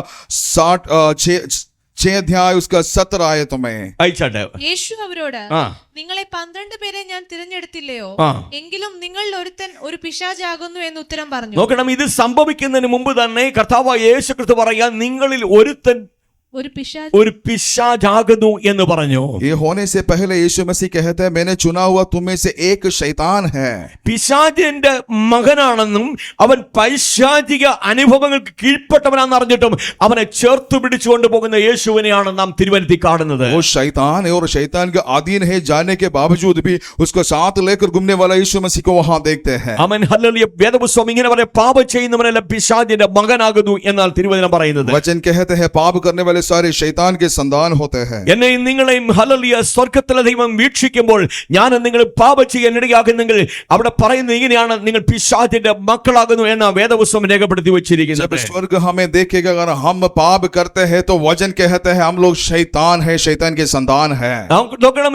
6 अध्याय उसका 17 आयत में. അയച്ചാട്ടെ. യേശു അവരോട്, ആ. നിങ്ങളെ 12 പേരെ ഞാൻ തിരഞ്ഞെടുത്തില്ലയോ? ആ. എങ്കിലും നിങ്ങളിൽ ഒരുത്തൻ ഒരു പിശാചാകുന്നു എന്ന് ഉത്തരം പറഞ്ഞു. നോക്കണം, ഇത് സംഭവിക്കുന്നതിന് മുമ്പ് തന്നെ കർത്താവായ യേശു ക്രിസ്തു പറയാ, നിങ്ങളിൽ ഒരുത്തൻ ഒരു പിശാചാകുന്നു എന്ന് പറഞ്ഞു. ये होने से पहले यीशु मसीह कहते हैं, मैंने चुना हुआ तुम में से एक शैतान है. പിശാചിന്റെ മകനാണെന്നും അവൻ പൈശാചിക അനുഭവങ്ങൾക്ക് കീഴ്പ്പെട്ടവനാണെന്ന് അറിഞ്ഞിട്ടും അവനെ ചേർത്ത് പിടിച്ചുകൊണ്ട് പോകുന്ന യേശുവിനെയാണ് നാം തിരുവനന്തപുരത്ത് കാണുന്നത്. वो शैतान है और शैतान के अधीन है जानने के बावजूद भी उसको साथ लेकर घूमने वाला यीशु मसीह को वहां देखते हैं. അവൻ ഹല്ലേലൂയ, വേദപുസ്തകം ഇങ്ങനെ പറയാം, പാപം ചെയ്യുന്നവനെല്ലാം പിശാചിന്റെ മകനാകുന്നു എന്നാണ് തിരുവചനം പറയുന്നത്. वचन कहते हैं, पाप करने वाले सारे शैतान के संतान होते हैं. എന്നെയും നിങ്ങളെയും ഹല്ലേലൂയ സ്വർഗ്ഗത്തിലെ ദൈവം വീക്ഷിക്കുമ്പോൾ ഞാൻ നിങ്ങൾ പാപം ചെയ്യാൻ ഇടയാകുന്നെങ്കിൽ അവിടെ പറയുന്നത് ഇങ്ങനെയാണ്, നിങ്ങൾ പിശാചിന്റെ മക്കളാകുന്നു എന്ന വേദപുസ്തകം രേഖപ്പെടുത്തി വെച്ചിരിക്കുന്നത്. जब स्वर्ग हमें देखेगा, अगर हम पाप करते हैं तो वचन कहते हैं हम लोग शैतान है, शैतान के संतान है. നോക്കണം,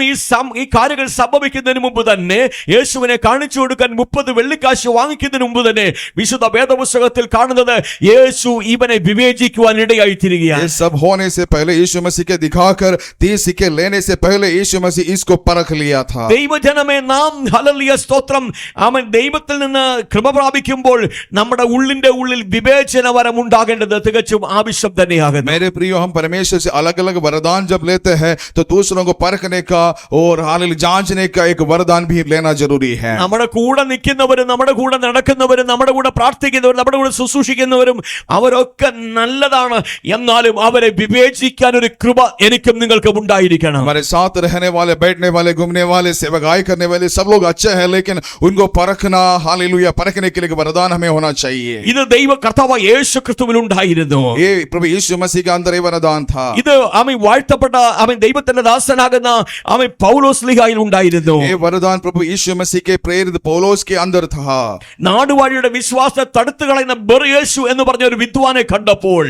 ഈ കാര്യങ്ങൾ സംഭവിക്കുന്നതിന് മുമ്പ് തന്നെ യേശുവിനെ കാണിച്ചു കൊടുക്കാൻ 30 വെള്ളിക്കാശ് വാങ്ങിക്കുന്നതിന് മുമ്പ് തന്നെ വിശുദ്ധ വേദപുസ്തകത്തിൽ കാണുന്നത് യേശു ഇവനെ വിവേചിക്കുവാൻ ഇടയായി തീരുകയാണ്. ये सब हो होने से पहले यीशु मसीह के दिखाकर 30 सिक्के लेने से पहले यीशु मसीह इसको परख लिया था। ദൈവജനമേ, നാം ഹല്ലേലൂയ സ്തോത്രം അവൻ ദൈവത്തിൽ നിന്ന് കൃപ പ്രാപിക്കുമ്പോൾ നമ്മുടെ ഉള്ളിന്റെ ഉള്ളിൽ വിവേചന വരം ഉണ്ടാകേണ്ടത് തികച്ചും ആവശ്യം തന്നെയാകുന്നു. मेरे प्रियो, हम परमेश्वर से अलग अलग वरदान जब लेते हैं तो दूसरों को परखने का और हालेलुया जांचने का एक वरदान भी लेना जरूरी है। നമ്മുടെ കൂടെ നിൽക്കുന്നവരും നമ്മുടെ കൂടെ നടക്കുന്നവരും നമ്മുടെ കൂടെ പ്രാർത്ഥിക്കുന്നവരും നമ്മുടെ കൂടെ ശുശ്രൂഷിക്കുന്നവരും അവരൊക്കെ നല്ലതാണ്. എന്നാലും അവരെ വിവേചിക്കാൻ ഒരു കൃപ എനിക്കും നിങ്ങൾക്കും ഉണ്ടായിരിക്കണം. हमारे साथ रहने वाले, बैठने वाले, घूमने वाले, सेवकाई करने वाले सब लोग अच्छे हैं, लेकिन उनको परखना, हालेलुया, परखने के लिए एक वरदान हमें होना चाहिए। ഇത് ദൈവ കർത്താവായ യേശു ക്രിസ്തുവിൽ ഉണ്ടായിരുന്നു. ये प्रभु यीशु मसीह के अंदर ये वरदान था। ഇത് അവൻ വാഴ്ത്തപ്പെട്ട അവൻ ദൈവത്തിന്റെ ദാസനാകുന്ന അവൻ പൗലോസ്ലീഹായിൽ ഉണ്ടായിരുന്നു. ये वरदान प्रभु यीशु मसीह के प्रेरित पौलुस के अंदर था। നാടുവാഴിയുടെ വിശ്വാസത്തെ തടുത്തു കളയുന്ന ബർയേശു എന്ന് പറഞ്ഞ ഒരു വിദ്വാനെ കണ്ടപ്പോൾ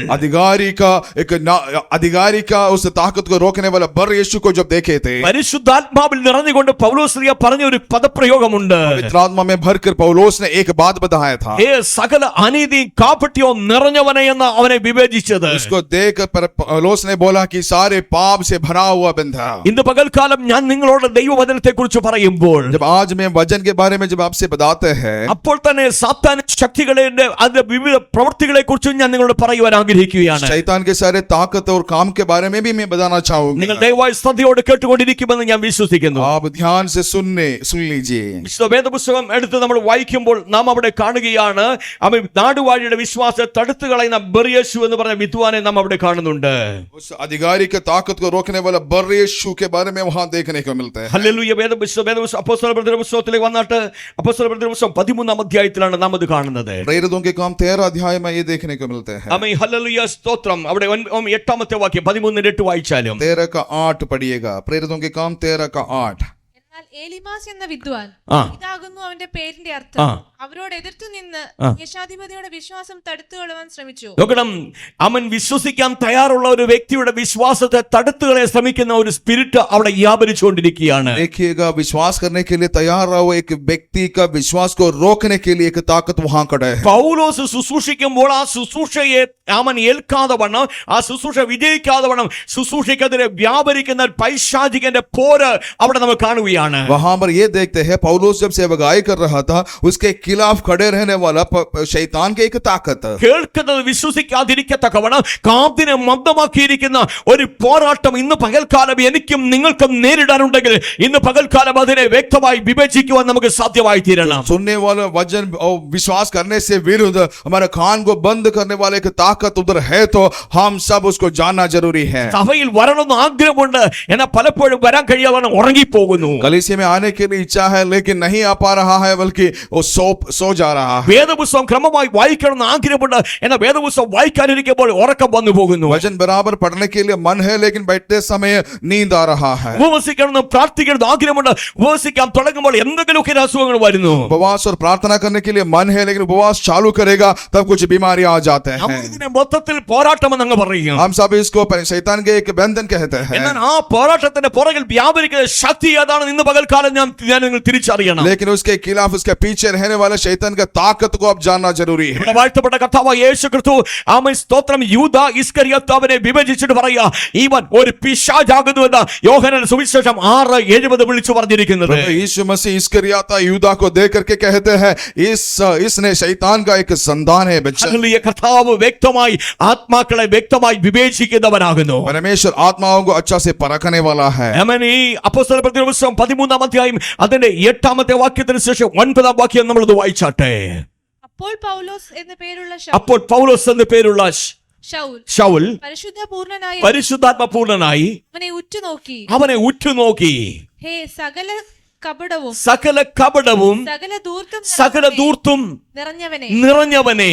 अधिकारी का उस ताकत को रोकने वाला बर यीशु को जब देखे थे, പരിശുദ്ധാത്മാവിൽ നിറഞ്ഞുകൊണ്ട് പൗലോസ്ലീഹ പറഞ്ഞ ഒരു പദപ്രയോഗമുണ്ട്. पवित्र आत्मा में भरकर पौलुस ने एक बात बताया था। സകല അനീതിയും കാപട്യവും നിറഞ്ഞവനെ എന്ന് അവനെ വിവേചിച്ചത്. उसको देख पौलुस ने बोला कि सारे पाप से भरा हुआ बंधा। ഇന്ന് പകൽക്കാലം ഞാൻ നിങ്ങളോട് ദൈവവചനത്തെ കുറിച്ച് പറയുമ്പോൾ, जब आज मैं वचन के बारे में जब आपसे बताते हैं, അപ്പോൾ തന്നെ സാത്താൻ ശക്തികളുടെ അതിന്റെ വിവിധ പ്രവൃത്തികളെ കുറിച്ചും ഞാൻ നിങ്ങളോട് പറയുവാൻ ആഗ്രഹിക്കുകയാണ്. शैतान के सारे ताकत और काम के बारे में भी मैं बताना चाहूंगा। നിങ്ങൾ ദയവായി ശ്രദ്ധയോടെ കേട്ടുകൊണ്ടിരിക്കുമെന്ന് ഞാൻ വിശ്വസിക്കുന്നു. आप ध्यान से सुन लीजिए। വിശുദ്ധ വേദപുസ്തകം എടുത്ത് നമ്മൾ വായിക്കുമ്പോൾ നാം അവിടെ കാണുകയാണ്, അവൻ നാടുവാഴിയുടെ വിശ്വാസത്തെ തടുത്തു കളയുന്ന ബർയേശു എന്ന് പറഞ്ഞ വിദ്വാനെ നാം അവിടെ കാണുന്നുണ്ട്. उस अधिकारी के ताकत को रोकने वाला बर यीशु के बारे में वहां देखने को मिलता है। ഹല്ലേലൂയ. അപ്പോസ്തലപ്രവൃത്തിയുടെ പുസ്തകത്തിലേക്ക് വന്നിട്ട് അപ്പോസ്തലപ്രവൃത്തിയുടെ പുസ്തകം 13-ാം അധ്യായത്തിലാണ് നാം അത് കാണുന്നത്. प्रेरितों के काम 13 अध्याय में ये देखने को मिलते हैं। ആമേൻ. ഹല്ലേലൂയ സ്തോത്രം. അവിടെ 8-ാമത്തെ വാക്യം 13-8 വായിച്ചാലും 13 का 8 पढ़िएगा। प्रेरितों के काम 13 का 8। എന്നാൽ എലിമാസ് എന്ന വിദ്വാൻ, ആ. ഇതാകുന്നു അവന്റെ പേരിന്റെ ആ. അർത്ഥം, അവരോട് എതിർത്തു നിന്ന് ദേശാധിപതിയുടെ വിശ്വാസം തടുത്തുകൊള്ളുവാൻ ശ്രമിച്ചു. നോക്കണം, അവൻ വിശ്വസിക്കാൻ തയ്യാറുള്ള ഒരു വ്യക്തിയുടെ വിശ്വാസത്തെ തടുത്തുകളെ ശ്രമിക്കുന്ന ഒരു സ്പിരിറ്റ് അവിടെ വ്യാപരിച്ചുകൊണ്ടിരിക്കുകയാണ്. देखिएगा, विश्वास करने के लिए तैयार रहो, एक व्यक्ति का विश्वास को रोकने के लिए एक ताकत वहां खड़ा है। പൗലോസ് ശുശ്രൂഷിക്കുമ്പോൾ ആ ശുശ്രൂഷയെ അവൻ ഏൽക്കാതെ വണ്ണം, ആ ശുശ്രൂഷ വിജയിക്കാതെ വണ്ണം ശുശ്രൂഷയ്ക്കെതിരെ വ്യാപരിക്കുന്ന പൈശാചികന്റെ പോര് അവിടെ നമ്മൾ കാണുകയാണ്. वहां पर ये देखते हैं, पौलुस जब सेवकाई कर रहा था, उसके खिलाफ खड़े रहने वाला शैतान के एक ताकत, കേൾക്കുന്നത് വിശ്വസിക്കാതിരിക്കത്തക്കവണ്ണം കാതിനെ മന്ദമാക്കിയിരിക്കുന്ന ഒരു പോരാട്ടം ഇന്ന് പകൽക്കാലം എനിക്കും നിങ്ങൾക്കും നേരിടാനുണ്ടെങ്കിൽ ഇന്ന് പകൽക്കാലം അതിനെ വ്യക്തമായി വിവേചിക്കുവാൻ നമുക്ക് സാധ്യമായി തീരണം. सुनने वाला वचन और विश्वास करने से विरुद्ध हमारे कान को बंद करने वाले एक ताकत उधर है, तो हम सब उसको जानना जरूरी है। സഭയിൽ വരണമെന്ന് ആഗ്രഹമുണ്ട്, എന്നാൽ പലപ്പോഴും വരാൻ കഴിയാതെ ഉറങ്ങിപ്പോകുന്നു. कलीसिया में आने के लिए इच्छा है, लेकिन नहीं आ पा रहा है, बल्कि वो सो जा रहा है। വേദപുസ്തകം ക്രമമായി വായിക്കണമെന്ന് ആഗ്രഹമുണ്ട്, എന്നാൽ വേദപുസ്തകം വായിക്കാനിരിക്കുമ്പോൾ ഉറക്കം വന്നു പോകുന്നു. वचन बराबर पढ़ने के लिए मन है, लेकिन बैठते समय नींद आ रहा है। ഉപവസിക്കണമെന്ന് പ്രാർത്ഥിക്കണമെന്ന് ആഗ്രഹമുണ്ട്, ഉപവസിക്കാൻ തുടങ്ങുമ്പോൾ എന്തെങ്കിലുമൊക്കെ അസുഖങ്ങൾ വരുന്നു. उपवास और प्रार्थना करने के लिए मन है, लेकिन उपवास चालू करेगा तब कुछ बीमारियां आ जाते हैं। ഇതിനെ മൊത്തത്തിൽ പോരാട്ടമെന്ന് അങ്ങ് പറയുക. हम सब इसको शैतान के एक बंधन कहते हैं। എന്നാൽ ആ പോരാട്ടത്തിന്റെ പുറകിൽ വ്യാപരിക്കുന്ന ശക്തി ഏതാണ് ഇന്ന് പകൽക്കാലം ഞാൻ നിങ്ങൾ തിരിച്ചറിയണം. लेकिन उसके खिलाफ, उसके पीछे रहने वाले शैतान का ताकत को अब जानना जरूरी है। വാഴ്ത്തപ്പെട്ട കർത്താവായ യേശു ക്രിസ്തു ആമേൻ സ്തോത്രം യൂദാ ഇസ്കറിയോത്ത് അവനെ വിഭജിച്ചിട്ട് പറയുക, ഇവൻ ഒരു പിശാചാകുന്നു എന്ന് യോഹന്നാൻ സുവിശേഷം 6:70 വിളിച്ചു പറഞ്ഞിരിക്കുന്നത്. यीशु मसीह इस्करियोता यूदा को देख करके कहते हैं, इसने शैतान का एक संतान है बच्चा। ഹല്ലേലൂയ. കർത്താവ് വ്യക്തമായി ആത്മാക്കളെ വ്യക്തമായി വിവേചിക്കുന്നവനാകുന്നു. परमेश्वर आत्माओं को अच्छा से परखने वाला है। ആമേൻ. ഈ അപ്പോസ്തലപ്രവൃത്തിയുടെ പുസ്തകം 13-ാം അധ്യായം അതിന്റെ 8-ാമത്തെ വാക്യത്തിന് ശേഷം 9-ാം വാക്യം നമ്മളത് വായിച്ചാട്ടെ. അപ്പോൾ പൗലോസ് എന്ന് പേരുള്ള അപ്പോൾ പൗലോസ് എന്ന് പേരുള്ള ശൗൽ പരിശുദ്ധാത്മ പൂർണ്ണനായി അവനെ ഉറ്റുനോക്കി, ഹേ സകല കപടവും സകല ധൂർത്തും നിറഞ്ഞവനെ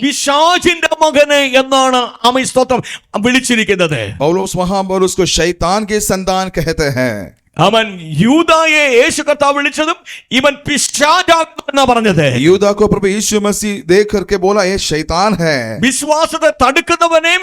പിശാചിന്റെ മകനെ എന്നാണ് ആമേൻ സ്തോത്രം വിളിച്ചിരിക്കുന്നത്. पौलुस वहां पर उसको शैतान के संतान कहते हैं। അവൻ യൂദായെ യേശു കർത്താവ് വിളിച്ചതും ഇവൻ പിശാചാകുമെന്നാ പറഞ്ഞത്. यूदा को प्रभु यीशु मसीह देख करके बोला ये शैतान है. വിശ്വാസത്തെ തടുക്കുന്നവനെയും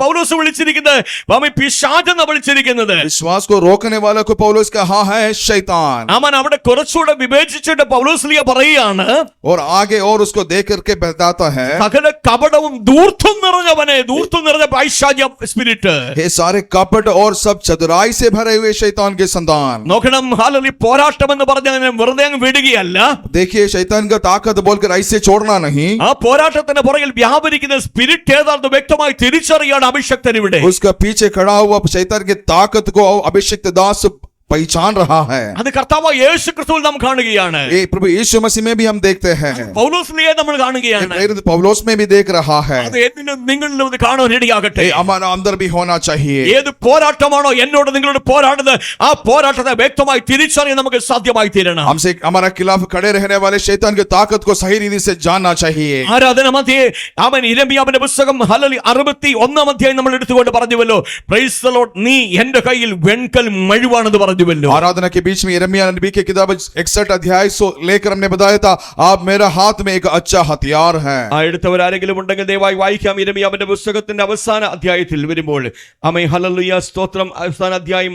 പൗലോസ് വിളിച്ചിരിക്കുന്നത് അവൻ പിശാചെന്ന് വിളിച്ചിരിക്കുന്നത്. विश्वास को रोकने वाला को पौलुस कहा है शैतान. അവൻ അവിടെ കുറച്ചുകൂടെ വിവേചിച്ചിട്ട് പൗലോസ്ലിയ പറയുകയാണ്, और आगे और उसको देख करके बताता है സകല കപടവും ധൂർത്തും നിറഞ്ഞവനെ, ധൂർത്തും നിറഞ്ഞ പൈശാച സ്പിരിറ്റ്. हे सारे कपट और सब चतुराई से भरे हुए शैतान के संतान. നോക്കണം, ഹാലലൂയ, പോരാട്ടം എന്ന് പറഞ്ഞ വെറുതെ അങ്ങ് വിടുകയല്ല. देखिए शैतान का ताकत बोलकर ऐसे छोड़ना नहीं. ആ പോരാട്ടത്തിന്റെ പുറകിൽ വ്യാപരിക്കുന്ന സ്പിരിറ്റ് ഏതാണെന്ന് വ്യക്തമായി തിരിച്ചറിയാണ് അഭിഷക്തൻ ഇവിടെ. उसका पीछे खड़ा हुआ शैतान की ताकत को अभिषिक्त दास पहचान रहा है. അത് കർത്താവായ യേശു ക്രിസ്തുവിൽ നാം കാണുകയാണ്. ये प्रभु यीशु मसीह में भी हम देखते हैं. പൗലോസ്ലിയെ നമ്മൾ കാണുകയാണ്. प्रेरित पौलुस में भी देख रहा है. അത് എന്നിലും നിങ്ങളിലും ഇത് കാണാൻ ഇടയാകട്ടെ. ये हमारा अंदर भी होना चाहिए. ഏത് പോരാട്ടമാണോ എന്നോട് നിങ്ങളോട് പോരാടുന്നത്, ആ പോരാട്ടത്തെ വ്യക്തമായി തിരിച്ചറിയാൻ നമുക്ക് സാധ്യമായി തീരണം. हमसे हमारा खिलाफ खड़े रहने वाले शैतान की ताकत को सही रीति से जानना चाहिए. ആരാധന മധ്യേ അവൻ ഇരമ്യാവിന്റെ പുസ്തകം 61 അധ്യായം നമ്മൾ എടുത്തുകൊണ്ട് പറഞ്ഞുവല്ലോ, പ്രൈസ് ദി ലോർഡ്, നീ എന്റെ കയ്യിൽ വെൺകൽ മഴുവാണെന്ന് പറഞ്ഞുവല്ലോ. आराधना के बीच में यिर्मयाह नबी की किताब 61 अध्याय से लेकर हमने बताया था आप मेरा हाथ में एक अच्छा हथियार है. ആ എടുത്തവരാരെങ്കിലും ഉണ്ടെങ്കിൽ ദയവായി വായിക്കാം. ഇരമ്യാവിന്റെ പുസ്തകത്തിന്റെ അവസാന അധ്യായത്തിൽ വരുമ്പോൾ ആമേൻ, ഹല്ലേലൂയ, സ്തോത്രം. അവസാന അധ്യായം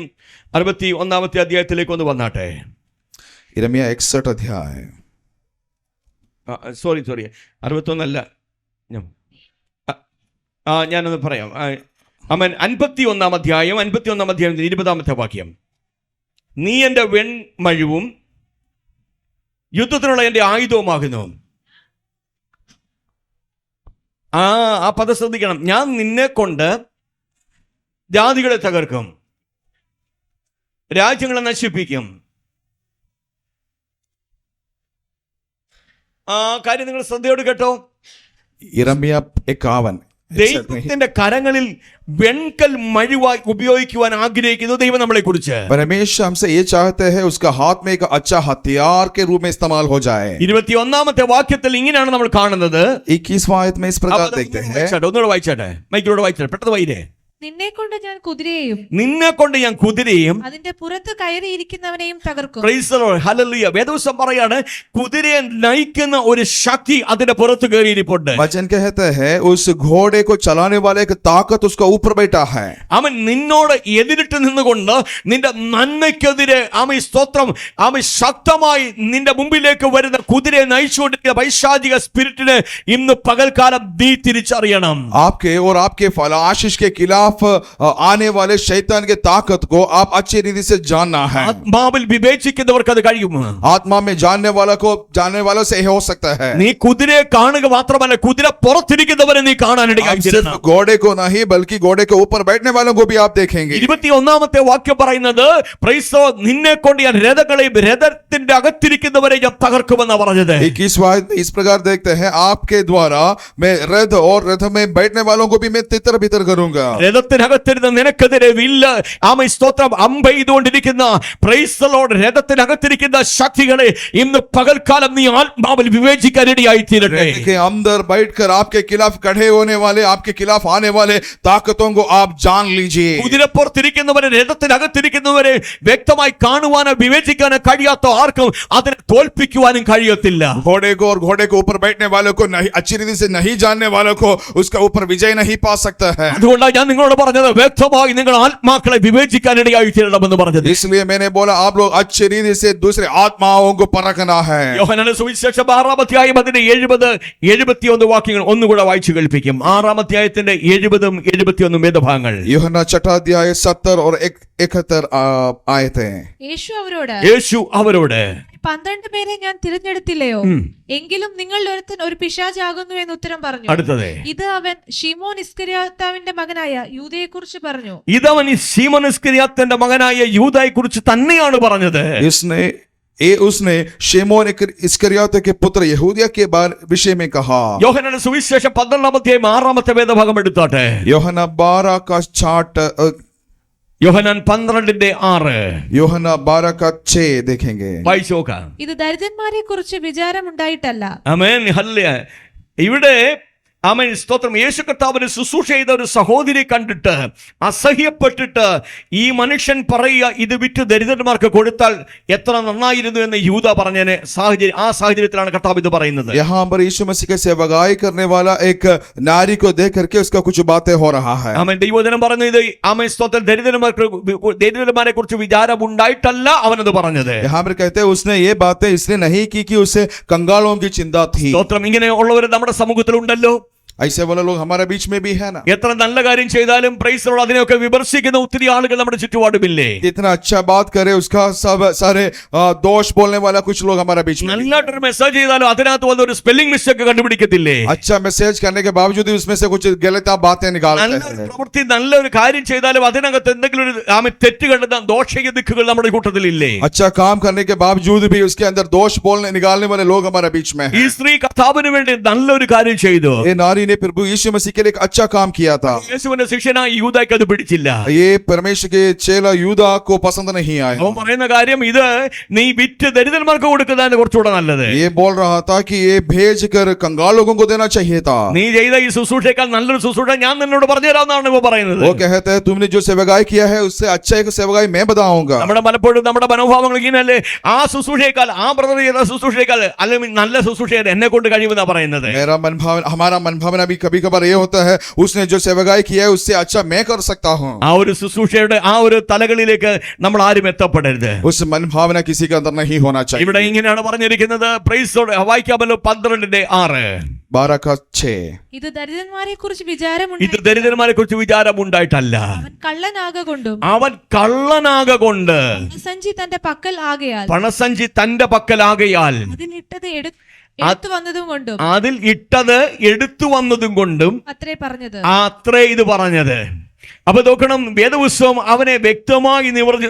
61 അധ്യായത്തിലേക്ക് ഒന്ന് വന്നാട്ടെ. यिर्मयाह 61 अध्याय. സോറി 61 അല്ല, ഞാനൊന്ന് പറയാം. ആമേൻ, 51 അധ്യായം 20 വാക്യം. നീ എന്റെ വെൺമഴുവും യുദ്ധത്തിനുള്ള എന്റെ ആയുധവുമാകുന്നു. ആ പദം ശ്രദ്ധിക്കണം. ഞാൻ നിന്നെ കൊണ്ട് ജാതികളെ തകർക്കും, രാജ്യങ്ങളെ നശിപ്പിക്കും. ആ കാര്യം നിങ്ങൾ ശ്രദ്ധയോട് കേട്ടോ. यिर्मयाह 51. ദൈവത്തിന്റെ കരങ്ങളിൽ വെൺകൽ മഴുവായി ഉപയോഗിക്കുവാൻ ആഗ്രഹിക്കുന്നു ദൈവം നമ്മളെ കുറിച്ച്. परमेश्वर हमसे ये चाहते हैं उसका हाथ में एक अच्छा हथियार के रूप में इस्तेमाल हो जाए. 21 വാക്യത്തിൽ ഇങ്ങനെയാണ് നമ്മൾ കാണുന്നത്. 21वां आयत में इस प्रकार देखते हैं. ഒന്നുകൂടെ വായിച്ചാട്ടെ, മൈക്കിലൂടെ വായിച്ചാട്ടെ, പെട്ടെന്ന് വായിരേ. നിന്നെ കൊണ്ട് ഞാൻ കുതിരയെയും നിന്നെ കൊണ്ട് ഞാൻ കുതിരയും അതിന്റെ പുറത്ത് കയറിയിരിക്കുന്നവനെയും തകർക്കും. Praise the Lord, hallelujah. വേദപുസ്തകം പറയാണ്, കുതിരയെ നയിക്കുന്ന ഒരു ശക്തി അതിന്റെ പുറത്ത് കയറിയിരിപ്പുണ്ട്. वचन कहते हैं उस घोड़े को चलाने वाले एक ताकत उसका ऊपर बैठा है. അവൻ നിന്നോട് എതിരിട്ട് നിന്നുകൊണ്ട് നിന്റെ നന്മയ്ക്കെതിരെ സ്തോത്രം ശക്തമായി നിന്റെ മുമ്പിലേക്ക് വരുന്ന കുതിരയെ നയിച്ചുകൊണ്ടിരിക്കുന്ന പൈശാചിക സ്പിരിറ്റിനെ ഇന്ന് പകൽക്കാലം നീ തിരിച്ചറിയണം. आपके और आपके आशीष के खिलाफ आने वाले शैतान के ताकत को आप अच्छी रीति से जानना है. ആത്മാവിൽ വിവേചിക്കുന്നവർക്ക് അത് കഴിയും. आत्मा में जानने वालों से हो सकता है. നീ കുതിരയെ കാണുക മാത്രമല്ല, കുതിര പുറത്തിരിക്കുന്നവരെ നീ കാണാനിടയായി. सिर्फ घोड़े को नहीं बल्कि घोड़े के ऊपर बैठने वालों को भी आप देखेंगे. 21 വാക്യം പറയുന്നത്, പ്രൈസ് ദി ലോർഡ്, നിന്നെ കൊണ്ട് ഞാൻ രഥങ്ങളെയും രഥത്തിന്റെ അകത്തിരിക്കുന്നവരെ ഞാൻ തകർക്കുമെന്നാണ് പറഞ്ഞത്. 21 इस प्रकार देखते हैं आपके द्वारा मैं रथ और रथ में बैठने वालों को भी मैं तितर बितर करूंगा. രഥത്തിനകത്തിരുന്ന് നിനക്കെതിരെ വില്ല് സ്തോത്രം അമ്പെയ്തുകൊണ്ടിരിക്കുന്ന പ്രൈസ് ദി ലോർഡ് രഥത്തിനകത്തിരിക്കുന്ന ശക്തികളെ ഇന്ന് പകൽക്കാലം നീ ആത്മാവിൽ വിവേചിക്കാനിടയായി തീരട്ടെ. के अंदर बैठकर आपके खिलाफ खड़े होने वाले आपके खिलाफ आने वाले ताकतों को आप जान लीजिए. കുതിരപ്പുറത്തിരിക്കുന്നവരെ രഥത്തിനകത്തിരിക്കുന്നവരെ വ്യക്തമായി കാണുവാനോ വിവേചിക്കാനോ കഴിയാത്ത ആർക്കും അതിനെ തോൽപ്പിക്കുവാനും കഴിയത്തില്ല. घोड़े को और घोड़े के ऊपर बैठने वालों को नहीं अच्छी रीति से नहीं जानने वालों को उसका ऊपर विजय नहीं पा सकता है. അതുകൊണ്ടാണ് ഞാൻ നിങ്ങളോട് പറഞ്ഞത്, വ്യക്തമായി നിങ്ങൾ ആത്മാക്കളെ വിവേചിക്കാനിടയായി തീരണമെന്ന് പറഞ്ഞത്. इसलिए मैंने बोला आप लोग अच्छी रीति से दूसरे आत्माओं को परखना है. യോഹന്നാന്റെ സുവിശേഷം 6 അധ്യായം 70-71 വാക്യങ്ങൾ ഒന്നുകൂടെ വായിച്ചു കേൾപ്പിക്കും. 6 അധ്യായത്തിന്റെ 70-71 വേദഭാഗങ്ങൾ. യോഹന്നാൻ 6 अध्याय 70 और 71 आयतें. യേശു അവരോട് 12 പേരെ ഞാൻ തിരഞ്ഞെടുത്തില്ലയോ? എങ്കിലും നിങ്ങളിൽ ഒരുത്തൻ ഒരു പിശാചാകുന്നു എന്ന് ഉത്തരം പറഞ്ഞു. അടുത്തത്, ഇത് അവൻ ശിമോൻ ഇസ്കരിയോത്താവിന്റെ മകനായ യൂദയെ കുറിച്ച് പറഞ്ഞു. ഇതവൻ ശിമോൻ ഇസ്കരിയോത്തിന്റെ മകനായ യൂദയെ കുറിച്ച് തന്നെയാണ് പറഞ്ഞത്. उसने शिमोन इस्करियोत के पुत्र यहूदिया के विषय में कहा. യോഹന്നാന്റെ സുവിശേഷം 12 അധ്യായം 6 വേദഭാഗം എടുത്താട്ടെ. യോഹന്നാൻ 12 का 6 യോഹന്നാൻ 12:6 യോഹന്നാൻ 12 का 6 देखेंगे. വായിച്ചു നോക്കാം. ഇത് ദരിദ്രന്മാരെ കുറിച്ച് വിചാരമുണ്ടായിട്ടല്ല. ആമേൻ, ഹല്ലേലൂയ. ഇവിടെ ആമേൻ സ്തോത്രം. യേശു കർത്താവിന് ശുശ്രൂഷ ചെയ്ത ഒരു സഹോദരി കണ്ടിട്ട് അസഹ്യപ്പെട്ടിട്ട് ഈ മനുഷ്യൻ പറയുക, ഇത് വിറ്റ് ദരിദ്രന്മാർക്ക് കൊടുത്താൽ എത്ര നന്നായിരുന്നു എന്ന് യൂദ പറഞ്ഞതിന് ആ സാഹചര്യത്തിലാണ് കർത്താവ് ഇത് പറയുന്നത്. यहाँ पर यीशु मसीह के सेवकाई करने वाला एक नारी को देख करके उसका कुछ बातें हो रहा है. ആമേൻ. ദൈവവചനം പറഞ്ഞു ഇത് ആമേൻ സ്തോത്രം ദരിദ്രന്മാരെ കുറിച്ച് വിചാരം ഉണ്ടായിട്ടല്ല അവനത് പറഞ്ഞത്. यहाँ पर कहते हैं उसने ये बातें इसलिए नहीं की कि उसे कंगालों की चिंता थी. സ്തോത്രം. ഇങ്ങനെ ഉള്ളവർ നമ്മുടെ സമൂഹത്തിലുണ്ടല്ലോ. ऐसे वाले लोग हमारे बीच में भी है ना. എത്ര നല്ല കാര്യം ചെയ്താലും പ്രൈസ് ലോർഡ് അതിനെയൊക്കെ വിമർശിക്കുന്ന ഒത്തിരി ആളുകൾ നമ്മുടെ ചുറ്റുപാടുമില്ലേ? इतना अच्छा बात करे उसका सब सारे दोष बोलने वाला कुछ लोग हमारे बीच में. നല്ലൊരു മെസ്സേജ് ചെയ്താലും അതിനകത്ത് വന്ന ഒരു സ്പെല്ലിംഗ് മിസ്റ്റേക്ക് കണ്ടുപിടിക്കത്തില്ലേ? अच्छा मैसेज करने के बावजूद भी उसमें से कुछ गलत बातें निकालते നല്ലൊരു हैं. പ്രവൃത്തി നല്ലൊരു കാര്യം ചെയ്താലും അതിനകത്ത് എന്തെങ്കിലും ഒരു തെറ്റ് കണ്ടെത്താൻ ദോഷിക ദിക്കുകൾ നമ്മുടെ കൂട്ടത്തിലില്ലേ? अच्छा काम करने के बावजूद भी उसके अंदर दोष बोलने निकालने वाले लोग हमारे बीच में ഈ हैं. സ്ത്രീ കർത്താവിന് വേണ്ടി നല്ലൊരു കാര്യം ചെയ്തു. ये नारी ने प्रभु यीशु मसीह के लिए एक अच्छा काम किया था. യേശുവിന്റെ ശിഷ്യനായ യൂദായ്ക്ക് അത് പിടിച്ചില്ല. ये परमेश्वर के चेला यूदा को पसंद नहीं आया. അവൻ പറയുന്ന കാര്യം ഇത് നീ വിറ്റ് ദരിദ്രന്മാർക്ക് കൊടുക്കുന്നതാണ് കുറച്ചുകൂടെ നല്ലത്. ये बोल रहा था कि ये भेज कर कंगाल लोगों को देना चाहिए था. നീ ചെയ്ത ഈ ശുശ്രൂഷയേക്കാൾ നല്ലൊരു ശുശ്രൂഷ ഞാൻ നിന്നോട് പറഞ്ഞുതരാമെന്നാണ് ഇവ പറയുന്നത്. वो कहते हैं तुमने जो सेवकाई किया है उससे अच्छा एक सेवकाई मैं बताऊंगा. നമ്മുടെ പലപ്പോഴും നമ്മുടെ മനോഭാവങ്ങൾ ഇങ്ങനെയല്ലേ, ആ ശുശ്രൂഷയേക്കാൾ ആ ബ്രദർ ചെയ്ത ശുശ്രൂഷയേക്കാൾ അല്ലെങ്കിൽ നല്ല ശുശ്രൂഷ എന്നെ കൊണ്ട് കഴിയുമെന്നാ പറയുന്നത്. मेरा मन भावना हमारा मन भावना भी कभी कभार ये होता है उसने जो सेवकाई किया है उससे अच्छा मैं कर सकता हूँ. ആ ഒരു ശുശ്രൂഷയുടെ ആ ഒരു തലകളിലേക്ക് നമ്മൾ ആരും എത്തപ്പെടരുത്. उस मन भावना किसी के अंदर नहीं होना चाहिए. ഇവിടെ ഇങ്ങനെയാണ് പറഞ്ഞിരിക്കുന്നത്. Praise Lord. വായിക്കാമല്ലോ 12:6. 12:6. ഇത് ദരിദ്രന്മാരെ കുറിച്ച് ഇത് വിചാരമുണ്ട്. ദരിദ്രന്മാരെ കുറിച്ച് വിചാരം ഉണ്ടായിട്ടല്ല. അവൻ കള്ളനാകൊണ്ടും അവൻ കള്ളനാകൊണ്ട് സഞ്ചി തന്റെ പക്കൽ ആകയാൽ പണസഞ്ചി തന്റെ പക്കലാകയാൽ അതിലിട്ടത് എടുത്തു വന്നതും കൊണ്ടും അതിൽ ഇട്ടത് എടുത്തു വന്നതും കൊണ്ടും അത്രേ പറഞ്ഞത്. അത്രേ ഇത് പറഞ്ഞത്. അപ്പൊ നോക്കണം, വേദപുസ്തകം അവനെ വ്യക്തമായി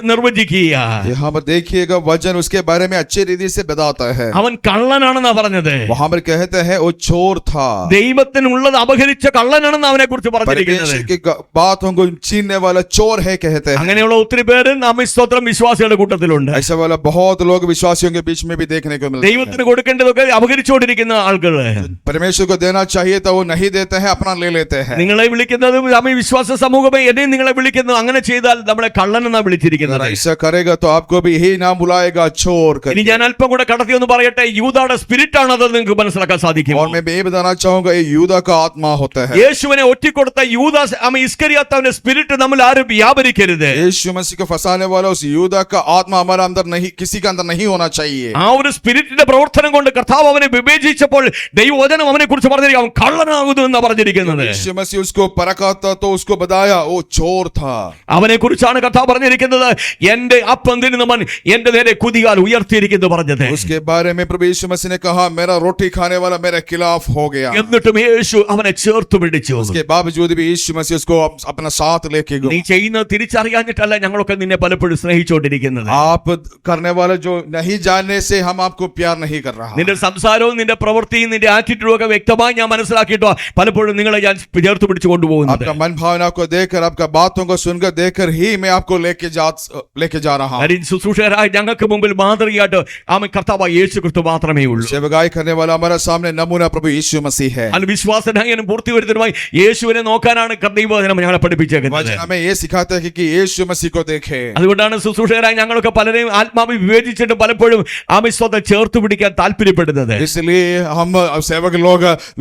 നിർവചിക്കുക. यहाँ पर देखिएगा वचन उसके बारे में अच्छे रीति से बताता है. അവൻ കള്ളനാണെന്നാ പറഞ്ഞത്. वहां पर कहते हैं वो चोर था. ദൈവത്തിനുള്ളത് അപഹരിച്ച കള്ളനാണെന്ന് അവനെ കുറിച്ച് പറഞ്ഞിരിക്കുന്നത്. परमेश्वर की बातों को छीनने वाला चोर है कहते हैं. അങ്ങനെയുള്ള ഒത്തിരി പേര് നാം സ്തോത്രം വിശ്വാസികളുടെ കൂട്ടത്തിലുണ്ട്. ऐसा वाला बहुत लोग विश्वासियों के बीच में भी देखने को मिलता है. ദൈവത്തിന് കൊടുക്കേണ്ടതൊക്കെ അപഹരിച്ചുകൊണ്ടിരിക്കുന്ന ആളുകള്. परमेश्वर को देना चाहिए तो वो नहीं देते हैं, अपना ले लेते हैं. നിങ്ങളെ വിളിക്കുന്നത് വിശ്വാസ സമൂഹമേ എന്നെ നിങ്ങളെ വിളിക്കുന്നു. അങ്ങനെ ചെയ്താൽ നമ്മളെ കള്ളൻ എന്നാ വിളിച്ചിരിക്കുന്നത്. ऐसा करेगा तो आपको भी यही नाम बुलाएगा, चोर. ഇനി ഞാൻ അല്പം കൂടെ കടത്തി ഒന്ന് പറയട്ടെ. യൂദായുടെ സ്പിരിറ്റ് ആണത് നിങ്ങൾക്ക് മനസ്സിലാക്കാൻ സാധിക്കും. और मैं ये बताना चाहूंगा ये यूदा का आत्मा होता है. യേശുവിനെ ഒറ്റിക്കൊടുത്ത യൂദാസ് ഇസ്കരിയോത്താവിന്റെ സ്പിരിറ്റ് നമ്മൾ ആരും വ്യാപരിക്കരുത്. यीशु मसीह को फंसाने वाला उस यूदा का आत्मा हमारे अंदर नहीं, किसी के अंदर नहीं होना चाहिए. ആ ഒരു സ്പിരിറ്റിന്റെ പ്രവർത്തനം കൊണ്ട് കർത്താവ് അവനെ വിവേചിച്ചപ്പോൾ ദൈവവചനം അവനെ കുറിച്ച് പറഞ്ഞിരിക്കും, അവൻ കള്ളനാകുന്നു എന്നാ പറഞ്ഞിരിക്കുന്നത്. यीशु मसीह उसको परखा था तो उसको बताया वो चोर था. അവനെ കുറിച്ചാണ് കർത്താവ് പറഞ്ഞിരിക്കുന്നത്, എന്റെ അപ്പം തിന്നുന്നവൻ എന്റെ നേരെ കുതികാൽ ഉയർത്തിയിരിക്കുന്നു പറഞ്ഞത്. उसके बारे में प्रभु यीशु मसीह ने कहा मेरा रोटी खाने वाला मेरे खिलाफ हो गया. എന്നിട്ടും യേശു അവനെ ചേർത്ത് പിടിച്ചു. उसके बावजूद भी यीशु मसीह उसको अपना साथ लेके നീ गया. ചെയ്യുന്നത് തിരിച്ചറിയാഞ്ഞിട്ടല്ല ഞങ്ങളൊക്കെ നിന്നെ പലപ്പോഴും സ്നേഹിച്ചുകൊണ്ടിരിക്കുന്നത്. आप करने वाले जो नहीं जानने से हम आपको प्यार नहीं कर रहा. നിന്റെ സംസാരവും നിന്റെ പ്രവൃത്തിയും നിന്റെ ആറ്റിറ്റ്യൂഡും ഒക്കെ വ്യക്തമായി ഞാൻ മനസ്സിലാക്കിയിട്ടോ പലപ്പോഴും നിങ്ങളെ ഞാൻ ചേർത്ത് പിടിച്ചു കൊണ്ടുപോകുന്നത്. आपका मन भावना को देखकर आपका बातों को सुनकर देखकर ही मैं आपको लेके जा रहा हूं. ശുശ്രൂഷകരായ ഞങ്ങൾക്ക് മുമ്പിൽ മാതൃകയായിട്ട് ആമേൻ കർത്താവായ യേശു ക്രിസ്തു മാത്രമേ ഉള്ളൂ. सेवकाई करने वाला हमारे सामने नमूना प्रभु यीशु मसीह है. അല്ല വിശ്വാസനായകനും പൂർത്തിവരുത്തനുമായി യേശുവിനെ നോക്കാനാണ് ദൈവവചനം ഞങ്ങളെ പഠിപ്പിച്ചേക്കുന്നത്. वचन हमें ये सिखाता है कि यीशु मसीह को देखे. അതുകൊണ്ടാണ് ശുശ്രൂഷകരായ ഞങ്ങളൊക്കെ പലരെയും ആത്മാവിൽ വിവേചിച്ചിട്ട് പലപ്പോഴും ആമിസ്വത്തെ ചേർത്ത് പിടിക്കാൻ താല്പര്യപ്പെടുന്നത്. इसलिए हम सेवक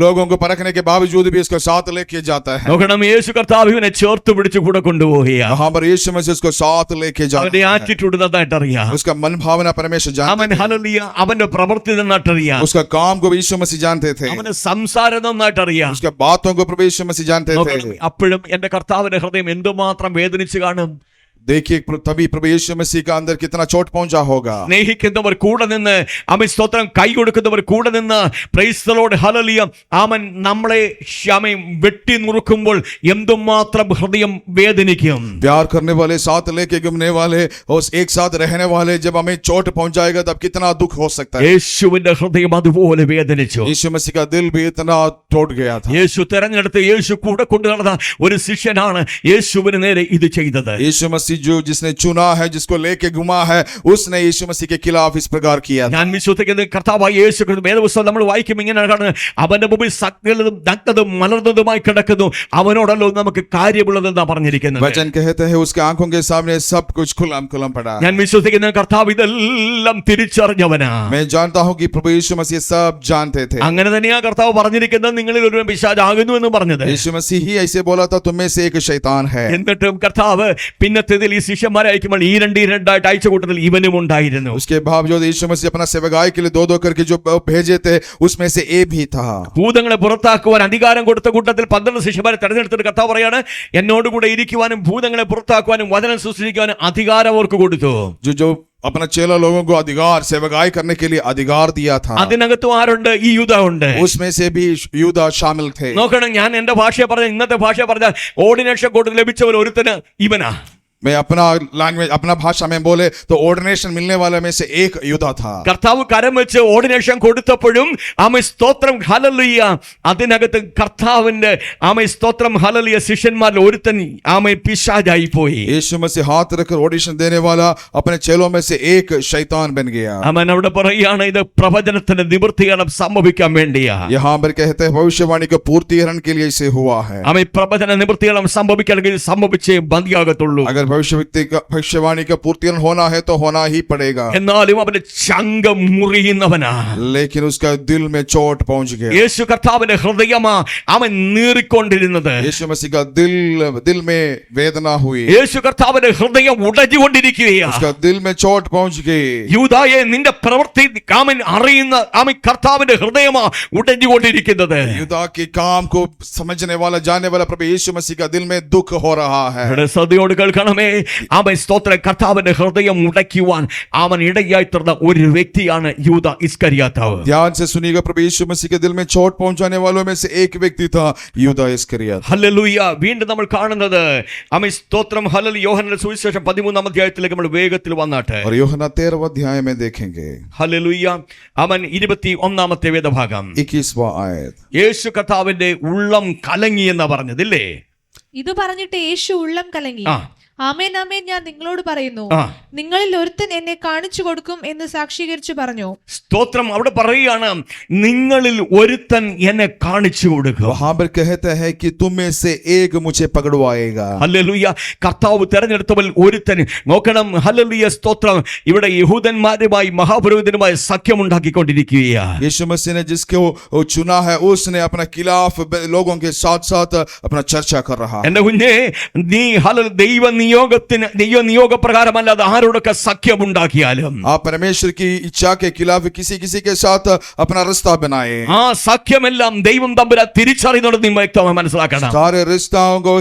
लोगों को परखने के बावजूद भी इसको साथ लेके जाता है. നോക്കണം, യേശു കർത്താവിനെ ചേർത്ത് പിടിച്ച് കൂടെ കൊണ്ടുപോവുകയാണ്. वहां पर यीशु मसीह उसको साथ लेके जाता അവന്റെ है. ആറ്റിറ്റ്യൂഡ് നന്നായിട്ട് അറിയാം. उसका मन भावना परमेश्वर जानते അവൻ ഹല്ലേലൂയ അവന്റെ പ്രവൃത്തി നന്നായിട്ട് അറിയാം. थे. उसका काम को भी यीशु मसीह जानते थे. അവന്റെ സംസാരം നന്നായിട്ട് അറിയാം. उसके बातों को प्रभु यीशु मसीह जानते थे. അപ്പോഴും എന്റെ കർത്താവിന്റെ ഹൃദയം എന്തുമാത്രം വേദനിച്ചു കാണും. देखिए तभी प्रभु यीशु मसीह का अंदर कितना चोट पहुंचा होगा. സ്നേഹിക്കുന്നവർ കൂടെ നിന്ന് ആമേൻ സ്തോത്രം കൈ കൊടുക്കുന്നവർ കൂടെ നിന്ന് പ്രൈസ് ദി ലോർഡ് ഹല്ലേലൂയ ആമേൻ നമ്മളെ ആമേൻ വെട്ടി നുറുക്കുമ്പോൾ എന്തുമാത്രം ഹൃദയം വേദനിക്കും. प्यार करने वाले साथ लेके घूमने वाले और एक साथ रहने वाले जब हमें चोट पहुंचाएगा तब कितना दुख हो सकता है. യേശുവിന്റെ ഹൃദയം അതുപോലെ വേദനിച്ചു. यीशु मसीह का दिल भी इतना टूट गया था. യേശു തെരഞ്ഞെടുത്ത് യേശു കൂടെ കൊണ്ടു നടന്ന ഒരു ശിഷ്യനാണ് യേശുവിന് നേരെ ഇത് ചെയ്തത്. यीशु मसीह मसीह जो जिसने चुना है, जिसको लेके घुमा है, उसने यीशु मसीह के खिलाफ इस प्रकार किया था। ഞാൻ വിശ്വസിക്കുന്നത് കർത്താവായ യേശു ക്രിസ്തു വേദപുസ്തകം നമ്മൾ വായിക്കും ഇങ്ങനെയാണ് കാണുന്നത്, അവന്റെ മുമ്പിൽ സകലതും നഗ്നതും മലർന്നതുമായി കിടക്കുന്നു, അവനോടല്ലോ നമുക്ക് കാര്യമുള്ളതെന്നാണ് പറഞ്ഞിരിക്കുന്നത്. वचन कहते हैं उसके आंखों के सामने सब कुछ खुलम खुलम पड़ा। ഞാൻ വിശ്വസിക്കുന്ന കർത്താവ് ഇതെല്ലാം തിരിച്ചറിഞ്ഞവനാ. मैं जानता हूं कि प्रभु यीशु मसीह सब जानते थे। അങ്ങനെ തന്നെയാ കർത്താവ് പറഞ്ഞിരിക്കുന്നത്, നിങ്ങളിൽ ഒരു പിശാചാകുന്നു എന്ന് പറഞ്ഞത്. यीशु मसीह ही ऐसे बोला था, तुम में से एक शैतान है। എന്നിട്ടും കർത്താവ് പിന്നത്തേതിൽ ഈ ശിഷ്യന്മാരെ അയക്കുമ്പോൾ ഈ രണ്ടായിട്ട് അയച്ച കൂട്ടത്തിൽ ഇവനും ഉണ്ടായിരുന്നു. उसके बावजूद यीशु मसीह अपना सेवकाई के लिए दो करके जो भेजे थे, उसमें से एक भी था। ഭൂതങ്ങളെ പുറത്താക്കുവാൻ അധികാരം കൊടുത്ത കൂട്ടത്തിൽ 12 ശിഷ്യന്മാരെ തെരഞ്ഞെടുത്തിട്ട് കർത്താവ് പറയാണ്, എന്നോടുകൂടെ ഇരിക്കുവാനും ഭൂതങ്ങളെ പുറത്താക്കുവാനും വചനം സൃഷ്ടിക്കുവാനും അധികാരം അവർക്ക് കൊടുത്തു. जो अपना चेला लोगों को अधिकार, सेवकाई करने के लिए अधिकार दिया था। അതിനകത്തും ആരുണ്ട്? ഈ യൂദാ ഉണ്ട്. उसमें से भी यूदा शामिल थे। നോക്കണം, ഞാൻ എന്റെ ഭാഷയെ പറഞ്ഞ ഇന്നത്തെ ഭാഷ പറഞ്ഞ ഓർഡിനേഷൻ കൊടുത്ത് ലഭിച്ചവർ ഒരുത്തന് ഇവനാ. मैं अपना लैंग्वेज अपना भाषा में बोले तो ऑर्डिनेशन मिलने वाले में से एक यूदा था। കർത്താവ് കരം വെച്ച് ഓർഡിനേഷൻ കൊടുത്തപ്പോഴും ആമേ സ്തോത്രം ഹല്ലേലൂയ, അതിനകത്ത് കർത്താവിന്റെ ആമേ സ്തോത്രം ഹല്ലേലൂയ ശിഷ്യന്മാരിൽ ഒരുത്തൻ ആമേ പിശാചായി പോയി. यीशु मसीह हाथ रखकर ऑडिशन देने वाला अपने चेलों में से एक शैतान बन गया। അവൻ അവിടെ പറയുകയാണ്, ഇത് പ്രവചനത്തിന്റെ നിവൃത്തീകരണം സംഭവിക്കാൻ വേണ്ടിയാ. यहाँ पर कहते हैं भविष्यवाणी का पूर्तिकरण के लिए इसे हुआ है। ആമേ പ്രവചന നിവൃത്തീകരണം സംഭവിക്കണമെങ്കിൽ സംഭവിച്ചേ മതിയാകത്തുള്ളൂ. अगर भविष्यवाणी का पूर्तिकरण होना है तो होना ही पड़ेगा। എന്നാലും അവന്റെ ചങ്കം മുറിയുന്നവനാ. लेकिन उसका दिल में चोट पहुंच गया। യേശു കർത്താവിന്റെ ഹൃദയമാ അവൻ നീറിക്കൊണ്ടിരുന്നത്. यीशु मसीह का दिल में वेदना हुई। യേശു കർത്താവിന്റെ ഹൃദയം ഉടഞ്ഞുകൊണ്ടിരിക്കുകയാ. उसका दिल में चोट पहुंच गई। യൂദായെ, നിന്റെ പ്രവൃത്തി അവൻ അറിയുന്ന അവൻ കർത്താവിന്റെ ഹൃദയമാ ഉടഞ്ഞുകൊണ്ടിരിക്കുന്നത്. यूदा के काम को समझने वाला, जानने वाला प्रभु यीशु मसीह का दिल में दुख हो रहा है। ഇവിടെ ശ്രദ്ധയോട് കേൾക്കണമേ, അവൻ സ്തോത്രം കർത്താവിന്റെ ഹൃദയം ഉടയ്ക്കുവാൻ അവൻ ഇടയായി തീർന്ന ഒരു വ്യക്തിയാണ് യൂദാ ഇസ്കരിയോത്താവ്. ध्यान से सुनिएगा, प्रभु यीशु मसीह के दिल में चोट पहुंचाने वालों में से एक व्यक्ति था यूदा इस्करियोत। ഹല്ലേലൂയ. വീണ്ടും നമ്മൾ കാണുന്നത് അവൻ സ്തോത്രം ഹല്ലേലൂയ, യോഹന്നാന്റെ സുവിശേഷം 13-ാം അധ്യായത്തിലേക്ക് നമ്മൾ വേഗത്തിൽ വന്നാട്ടെ. और यूहन्ना 13वां अध्याय में देखेंगे ഹല്ലേലൂയ. അവൻ 21-ാമത്തെ വേദഭാഗം 21वां आयत। യേശു കർത്താവിന്റെ ഉള്ളം കലങ്ങി എന്നാ പറഞ്ഞതില്ലേ? ഇത് പറഞ്ഞിട്ട് യേശു ഉള്ളം കലങ്ങി, ആ. ആമേൻ ആമേൻ ഞാൻ നിങ്ങളോട് പറയുന്നു, ആ. നിങ്ങളിൽ ഒരുത്തൻ എന്നെ കാണിച്ചു കൊടുക്കും എന്ന് സാക്ഷീകരിച്ചു പറഞ്ഞു. സ്തോത്രം. അവിടെ പറയുകയാണ്, നിങ്ങളിൽ ഒരുത്തൻ എന്നെ കാണിച്ചു കൊടുക്കും. वहां पर कहते हैं कि तुम में से एक मुझे पकड़वाएगा। ഹല്ലേലൂയ. കർത്താവ് തെരഞ്ഞെടുത്തവൽ ഒരുത്തൻ. നോക്കണം, ഹല്ലേലൂയ സ്തോത്രം. ഇവിടെ യഹൂദന്മാരുമായി മഹാപുരോഹിതനുമായി സഖ്യമുണ്ടാക്കിക്കൊണ്ടിരിക്കുകയാ. यीशु मसीह ने जिसको चुना है, उसने अपना खिलाफ लोगों के साथ साथ अपना चर्चा कर रहा है। എന്റെ കുഞ്ഞെ, നീ ദൈവ നിയോഗപ്രകാരമല്ലാതെ ആരോടൊക്കെ സഖ്യമുണ്ടാക്കിയാലും, आप परमेश्वर की इच्छा के खिलाफ किसी के साथ अपना रिश्ता बनाए। ആ സഖ്യമെല്ലാം ദൈവം തമ്പുരാൻ തിരിച്ചറിയുന്നത് നിങ്ങൾ വ്യക്തമായി മനസ്സിലാക്കണം. सारे रिश्तों को,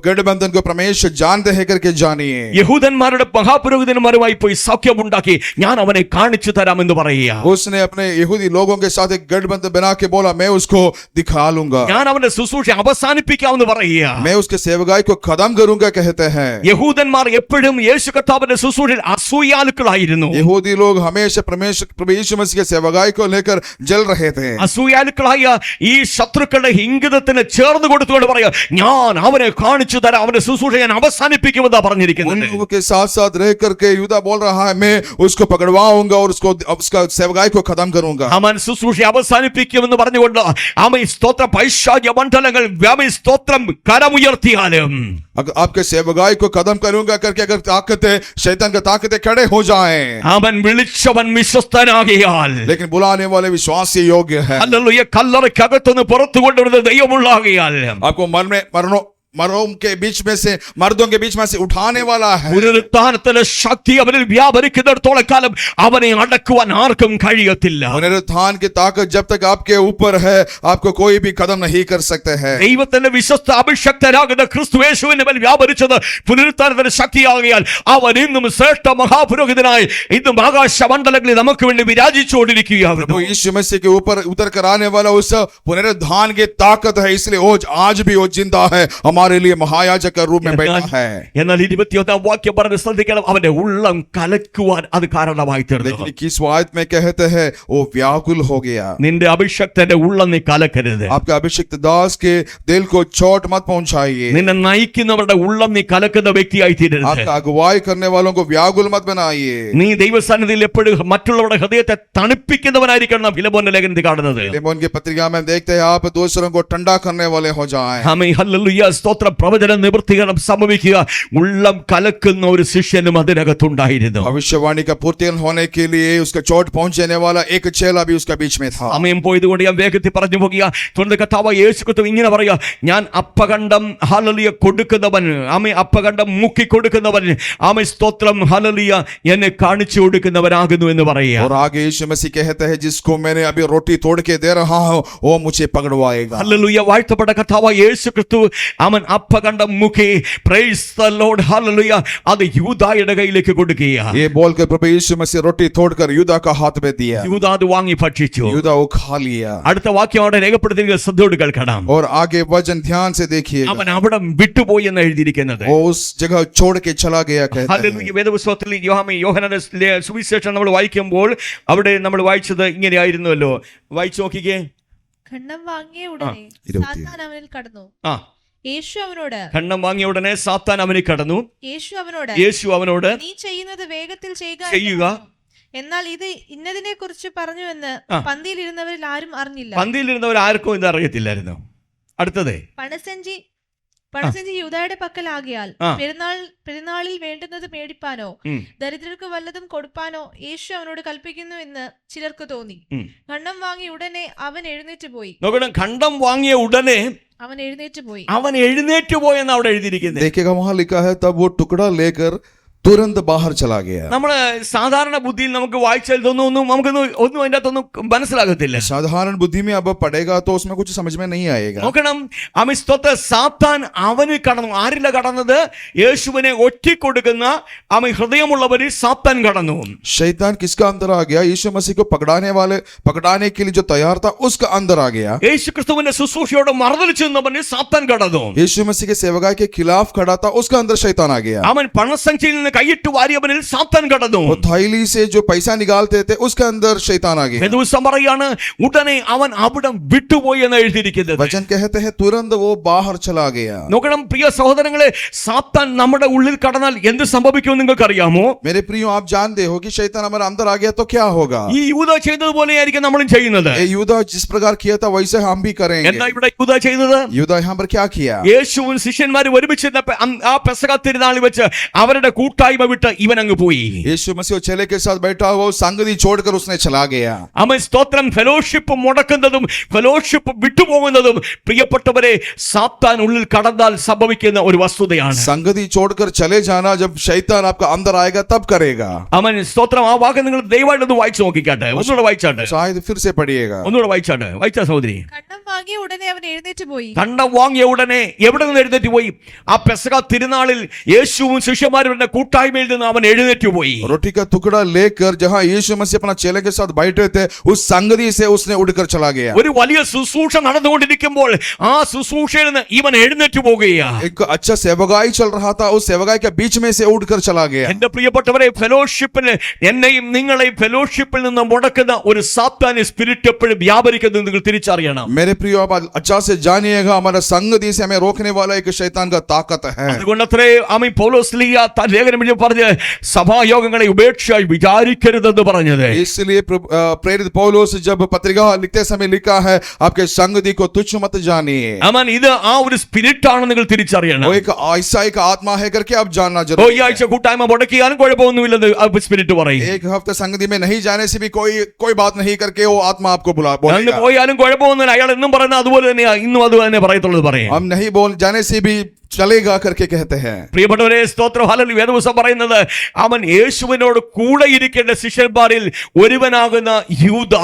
गठबंधन को परमेश्वर जानते हैं करके जानिए। യഹൂദന്മാരുടെ മഹാപുരോഹിതന്മാരുമായി പോയി സഖ്യമുണ്ടാക്കി, ഞാൻ അവനെ കാണിച്ചു തരാമെന്ന് പറയുക. उसने अपने यहूदी लोगों के साथ एक गठबंधन बना के बोला, मैं उसको दिखा लूंगा, ഞാൻ അവന്റെ ശുശ്രൂഷ അവസാനിപ്പിക്കാമെന്ന് പറയുക. मैं उसके सेवकाई को खत्म करूंगा कहते हैं। യഹൂദന്മാർ എപ്പോഴും യേശു കർത്താവിന്റെ ശുശ്രൂഷയിൽ അസൂയാലുക്കളായിരുന്നു. यहूदी लोग हमेशा प्रभु यीशु मसीह के सेवकाई को लेकर जल रहे थे। അസൂയാലുക്കളായ ഈ ശത്രുക്കളുടെ ഇംഗിതത്തിന് ചേർന്ന് കൊടുത്തുകൊണ്ട് പറയുക, ഞാൻ അവനെ കാണിച്ചു തരാം, അവന്റെ ശുശ്രൂഷ ഞാൻ അവസാനിപ്പിക്കുമെന്നാ उन പറഞ്ഞിരിക്കുന്നത്. लोगों के साथ साथ रह करके यूदा बोल रहा है, मैं उसको पकड़वाऊंगा और उसका सेवकाई को खत्म करूंगा। അവൻ ശുശ്രൂഷ അവസാനിപ്പിക്കുമെന്ന് പറഞ്ഞുകൊണ്ട് അവൻ സ്തോത്ര പൈശാചിക മണ്ഡലങ്ങൾ സ്തോത്രം കരമുയർത്തിയാലും, आपके सेवकाई को खत्म करूंगा करके अगर ताकतें, शैतान की ताकतें खड़े हो जाएं, അവൻ വിളിച്ചവൻ വിശ്വസ്തനാകിയാൽ, लेकिन बुलाने वाले विश्वासी योग्य है। ഹല്ലേലൂയ, കല്ലറയ്ക്കകത്തുനിന്ന് പുറത്തു കൊണ്ടുവരുന്ന ദൈവമുള്ളാകിയാൽ, आपको मरों के बीच में से, मर्दों के बीच में से उठाने वाला है। പുനരുത്ഥാനത്തിന്റെ ശക്തി അവനിൽ വ്യാപരിക്കുന്നിടത്തോളം കാലം അവനെ അടക്കുവാൻ ആർക്കും കഴിയത്തില്ല. पुनरुत्थान की ताकत जब तक आपके ऊपर है, आपको कोई भी कदम नहीं कर सकते हैं। ദൈവത്തിന്റെ വിശ്വസ്ത അഭിഷക്തരാകുന്ന ക്രിസ്തു യേശുവിന്റെ മേൽ വ്യാപരിച്ചത് പുനരുത്ഥാനത്തിന്റെ ശക്തിയാകിയാൽ അവൻ ഇന്നും ശ്രേഷ്ഠ മഹാപുരോഹിതനായി ഇന്നും ആകാശമണ്ഡലങ്ങളിൽ നമുക്ക് വേണ്ടി വിരാജിച്ചുകൊണ്ടിരിക്കുകയാണ്. प्रभु यीशु मसीह के ऊपर उतर कर आने वाला उस पुनरुत्थान की ताकत है, इसलिए आज भी वो जिंदा है, हमारे लिए महायाजक के रूप में बैठा है। എന്നാൽ 21 വാക്യം പറഞ്ഞ് ശ്രദ്ധിക്കണം, അവന്റെ ഉള്ളം കലക്കുവാൻ അത് കാരണമായി തീർന്നു. लेकिन 21 आयत में कहते हैं वो व्याकुल हो गया। നിന്റെ അഭിഷക്തന്റെ ഉള്ളം നീ കലക്കരുത്. आपके अभिषिक्त दास के दिल को चोट मत पहुंचाइए। നിന്നെ നയിക്കുന്നവരുടെ ഉള്ളം നീ കലക്കുന്ന വ്യക്തിയായി തീരരുത്. आपका अगुवाई करने वालों को व्याकुल मत बनाइए। നീ ദൈവസന്നിധിയിൽ എപ്പോഴും മറ്റുള്ളവരുടെ ഹൃദയത്തെ തണുപ്പിക്കുന്നവനായിരിക്കണം ഫിലിപ്പോന്റെ ലേഖനത്തിൽ കാണുന്നത്. फिलिप्पियों की पत्रिका में देखते हैं आप दूसरों को ठंडा करने वाले हो जाएं। ആമേൻ ഹല്ലേലൂയ സ്തോത്രം. പ്രവചന നിവൃത്തീകരണം സംഭവിക്കുക, ഉള്ളം കലക്കുന്ന ഒരു ശിഷ്യനും അതിനകത്തുണ്ടായിരുന്നു. भविष्यवाणी का पूर्तिकरण होने के लिए उसका चोट पहुंचाने वाला एक चेला भी उसका बीच में था। സമയം പോയതുകൊണ്ട് ഞാൻ വേഗത്തിൽ പറഞ്ഞു പോകുക. തുടർന്ന് കർത്താവ് യേശു ക്രിസ്തു ഇങ്ങനെ പറയുക, ഞാൻ അപ്പകണ്ഡം ഹല്ലേലൂയ കൊടുക്കുന്നവൻ, ആമേൻ അപ്പകണ്ഡം മുക്കി കൊടുക്കുന്നവൻ, ആമേൻ സ്തോത്രം ഹല്ലേലൂയ എന്നെ കാണിച്ചു കൊടുക്കുന്നവനാകുന്നു എന്ന് പറയുക. और आगे यीशु मसीह कहते हैं जिसको मैंने अभी रोटी तोड़ के दे रहा हूं वो मुझे पकड़वाएगा। ഹല്ലേലൂയ വാഴ്ത്തപ്പെട്ട കർത്താവ് യേശു ക്രിസ്തു അവൻ അപ്പകണ്ഡം മുക്കി, പ്രൈസ് ദ ലോർഡ് ഹല്ലേലൂയ, അത് യൂദായുടെ കയ്യിലേക്ക് കൊടുക്കുക. ये बोलकर प्रभु यीशु मसीह रोटी तोड़कर यूदा का हाथ में दिया। യൂദാ അത് വാങ്ങി ഭക്ഷിച്ചു. यूदा वो खा लिया। അടുത്ത വാക്യം അവിടെ രേഖപ്പെടുത്തിയിരിക്കുന്നത് ശ്രദ്ധയോട് കേൾക്കണം. और आगे वचन ध्यान से देखिए, അവൻ അവിടെ വിട്ടുപോയി എന്ന് എഴുതിയിരിക്കുന്നത്. वो उस जगह छोड़ के चला गया कहते हैं। ഹല്ലേലൂയ. വേദപുസ്തകത്തിൽ യോഹന്നാന്റെ സുവിശേഷം നമ്മൾ വായിക്കുമ്പോൾ അവിടെ നമ്മൾ വായിച്ചത് ഇങ്ങനെയായിരുന്നല്ലോ. വായിച്ചു നോക്കിക്കേ. ഖണ്ഡം വാങ്ങിയ ഉടനെ സാത്താൻ അവനിൽ കടന്നു. ആ യേശു അവനോട് ഖണ്ഡം വാങ്ങിയ ഉടനെ സാത്താൻ അവനിൽ കടന്നു. യേശു അവനോട് നീ ചെയ്യുന്നത് വേഗത്തിൽ ചെയ്യുക. ചെയ്യുക, എന്നാൽ ഇത് ഇന്നതിനെ കുറിച്ച് പറഞ്ഞു എന്ന് പന്തിയിലിരുന്നവരിൽ ആരും അറിഞ്ഞില്ല. പന്തിയിലിരുന്നവർ ആർക്കും ഇത് അറിയത്തില്ലായിരുന്നു. അടുത്തത് പണസഞ്ചി യൂദായുടെ പക്കലാകിയാൽ പെരുന്നാളിൽ വേണ്ടുന്നത് മേടിപ്പാനോ ദരിദ്രർക്ക് വല്ലതും കൊടുപ്പാനോ യേശു അവനോട് കൽപ്പിക്കുന്നു എന്ന് ചിലർക്ക് തോന്നി. ഖണ്ഡം വാങ്ങിയ ഉടനെ അവൻ എഴുന്നേറ്റ് പോയി. നോക്കണം, ഖണ്ഡം വാങ്ങിയ ഉടനെ അവൻ എഴുന്നേറ്റ് പോയി എന്ന് അവിടെ എഴുതിയിരിക്കുന്നത്. देखिएगा वहां लिखा है तब वो टुकड़ा लेकर तुरंत बाहर चला गया। നമ്മള് സാധാരണ ബുദ്ധിയിൽ നമുക്ക് വായിച്ചാൽ ഒന്നും അതിന്റെ അകത്തൊന്നും മനസ്സിലാകത്തില്ല. साधारण बुद्धि में अब पढ़ेगा तो उसमें कुछ समझ में नहीं आएगा। നോക്കണം, അമിസ്തോത്ത് സാത്താൻ അവന് കടന്നു. ആരില്ല കടന്നത്? യേശുവിനെ ഒറ്റിക്കൊടുക്കുന്ന ഹൃദയമുള്ളവരിൽ സാത്താൻ കടന്നു. शैतान किसका अंदर आ गया? यीशु मसीह को पकड़ाने के लिए जो तैयार था उसका अंदर आ गया। യേശു ക്രിസ്തുവിന്റെ ശുശ്രൂഷയോട് മറുതലിച്ചു നിന്നവന് സാത്താൻ കടന്നു. यीशु मसीह के सेवकाई के खिलाफ खड़ा था उसका अंदर शैतान आ गया। അവൻ പണസഞ്ചിയിൽ കൈയിട്ട് വാരിയവനിൽ സാത്താൻ കടന്നു. वो थैली से जो पैसा निकालते थे उसके अंदर शैतान आ गया। ദിവസം പറയാണ് ഉടനെ അവൻ അവിടം വിട്ടുപോയി എന്ന് എഴുതിയിരിക്കുന്നത്. वचन कहते हैं तुरंत वो बाहर चला गया। നോക്കണം പ്രിയ സഹോദരങ്ങളെ, സാത്താൻ നമ്മുടെ ഉള്ളിൽ കടന്നാൽ എന്ത് സംഭവിക്കുമെന്ന് നിങ്ങൾക്ക് അറിയാമോ? मेरे प्रियो आप जानते हो कि शैतान हमारे अंदर आ गया तो क्या होगा? ഈ യൂദാ ചെയ്തതുപോലെയായിരിക്കും നമ്മളും ചെയ്യുന്നത്. ये यूदा जिस प्रकार किया था वैसे हम भी करेंगे। എന്താ ഇവിടെ യൂദാ ചെയ്തത്? यूदा यहाँ पर क्या किया? യേശുവും ശിഷ്യന്മാരും ഒരുമിച്ച് ആ പെസഹ തിരുനാളിൽ വെച്ച് അവരുടെ കൂട്ടായ്മ വിട്ട് ഇവൻ അങ്ങ് പോയി. यीशु मसीह चेले के साथ बैठा हुआ संगति छोड़कर उसने चला गया। അവൻ സ്തോത്രം ഫെലോഷിപ്പ് മുടക്കുന്നതും ഫെലോഷിപ്പ് വിട്ടുപോകുന്നതും പ്രിയപ്പെട്ടവരെ സാത്താൻ ഉള്ളിൽ കടന്നാൽ സംഭവിക്കുന്ന ഒരു വസ്തുതയാണ്. संगति छोड़कर चले जाना जब शैतान आपका अंदर आएगा तब करेगा। അവൻ സ്തോത്രം ആ വാക്ക് നിങ്ങൾ ദയവായിട്ടൊന്ന് വായിച്ചു നോക്കിക്കാട്ടെ. ഒന്നുകൂടെ വായിച്ചാട്ടെ. शायद फिर से पढ़िएगा। ഒന്നുകൂടെ വായിച്ചാട്ടെ. വായിച്ചാ സഹോദരി. ഖണ്ഡം വാങ്ങിയ ഉടനെ അവൻ എഴുന്നേറ്റ് പോയി. ഖണ്ഡം വാങ്ങിയ ഉടനെ എവിടെ നിന്ന് എഴുന്നേറ്റ് പോയി? ആ പെസഹ തിരുനാളിൽ യേശുവും ശിഷ്യന്മാരുടെ കൂട്ടായ്മയിൽ നിന്ന് അവൻ എഴുന്നേറ്റ് പോയി. रोटी का टुकड़ा लेकर जहां यीशु मसीह अपना चेले के साथ बैठे थे उस संगति से उसने उड़कर चला गया। ഒരു വലിയ ശുശ്രൂഷ നടന്നുകൊണ്ടിരിക്കുമ്പോൾ ആ ശുശ്രൂഷയിൽ നിന്ന് ഇവൻ എഴുന്നേറ്റ് പോകുകയാണ്. एक अच्छा सेवकाई चल रहा था उस सेवकाई के बीच में से उड़कर चला गया। എന്റെ പ്രിയപ്പെട്ടവരെ, ഫെലോഷിപ്പിന് എന്നെയും നിങ്ങളെയും ഫെലോഷിപ്പിൽ നിന്ന് മുടക്കുന്ന ഒരു സാത്താന്യ സ്പിരിറ്റ് എപ്പോഴും വ്യാപരിക്കുന്നത് നിങ്ങൾ തിരിച്ചറിയണം. मेरे प्रियो आप अच्छा से जानिएगा हमारा संगति से हमें रोकने वाला एक शैतान का ताकत है। അതുകൊണ്ടത്രേ പൗലോസ് താൻ ലേഖനം എഴുതി പറഞ്ഞ് സഭായോഗങ്ങളെ ഉപേക്ഷയായി വിചാരിക്കരുതെന്ന് പറഞ്ഞത്. इसलिए प्रेरित पौलुस जब पत्रिका लिखते समय लिखा है आपके संगति को तुच्छ मत जानिए। ഇത് ആ ഒരു സ്പിരിറ്റ് ആണ് നിങ്ങൾ തിരിച്ചറിയണം. वो एक ऐसा एक आत्मा है करके आप जानना ഈ जरूरी है। ആഴ്ച കൂട്ടായ്മ മുടക്കിയാലും കുഴപ്പമൊന്നുമില്ലെന്ന് സ്പിരിറ്റ് പറയും. एक हफ्ते संगति में नहीं जाने से भी कोई बात नहीं करके वो आत्मा आपको അന്ന് बोलेगा। പോയാലും കുഴപ്പമൊന്നുമില്ല, അയാൾ എന്നും പറയുന്നത് അതുപോലെ തന്നെയാ, ഇന്നും അത് തന്നെ പറയത്തുള്ളത് പറയാം. हम नहीं बोल जाने से भी चलेगा करके कहते हैं। പ്രിയപ്പെട്ടവരെ സ്തോത്രം ഹല്ലേലൂയ. വേദപുസ്തകം പറയുന്നത് അവൻ യേശുവിനോട് കൂടെ ഇരിക്കേണ്ട ശിഷ്യന്മാരിൽ ഒരുവനാകുന്ന യൂദ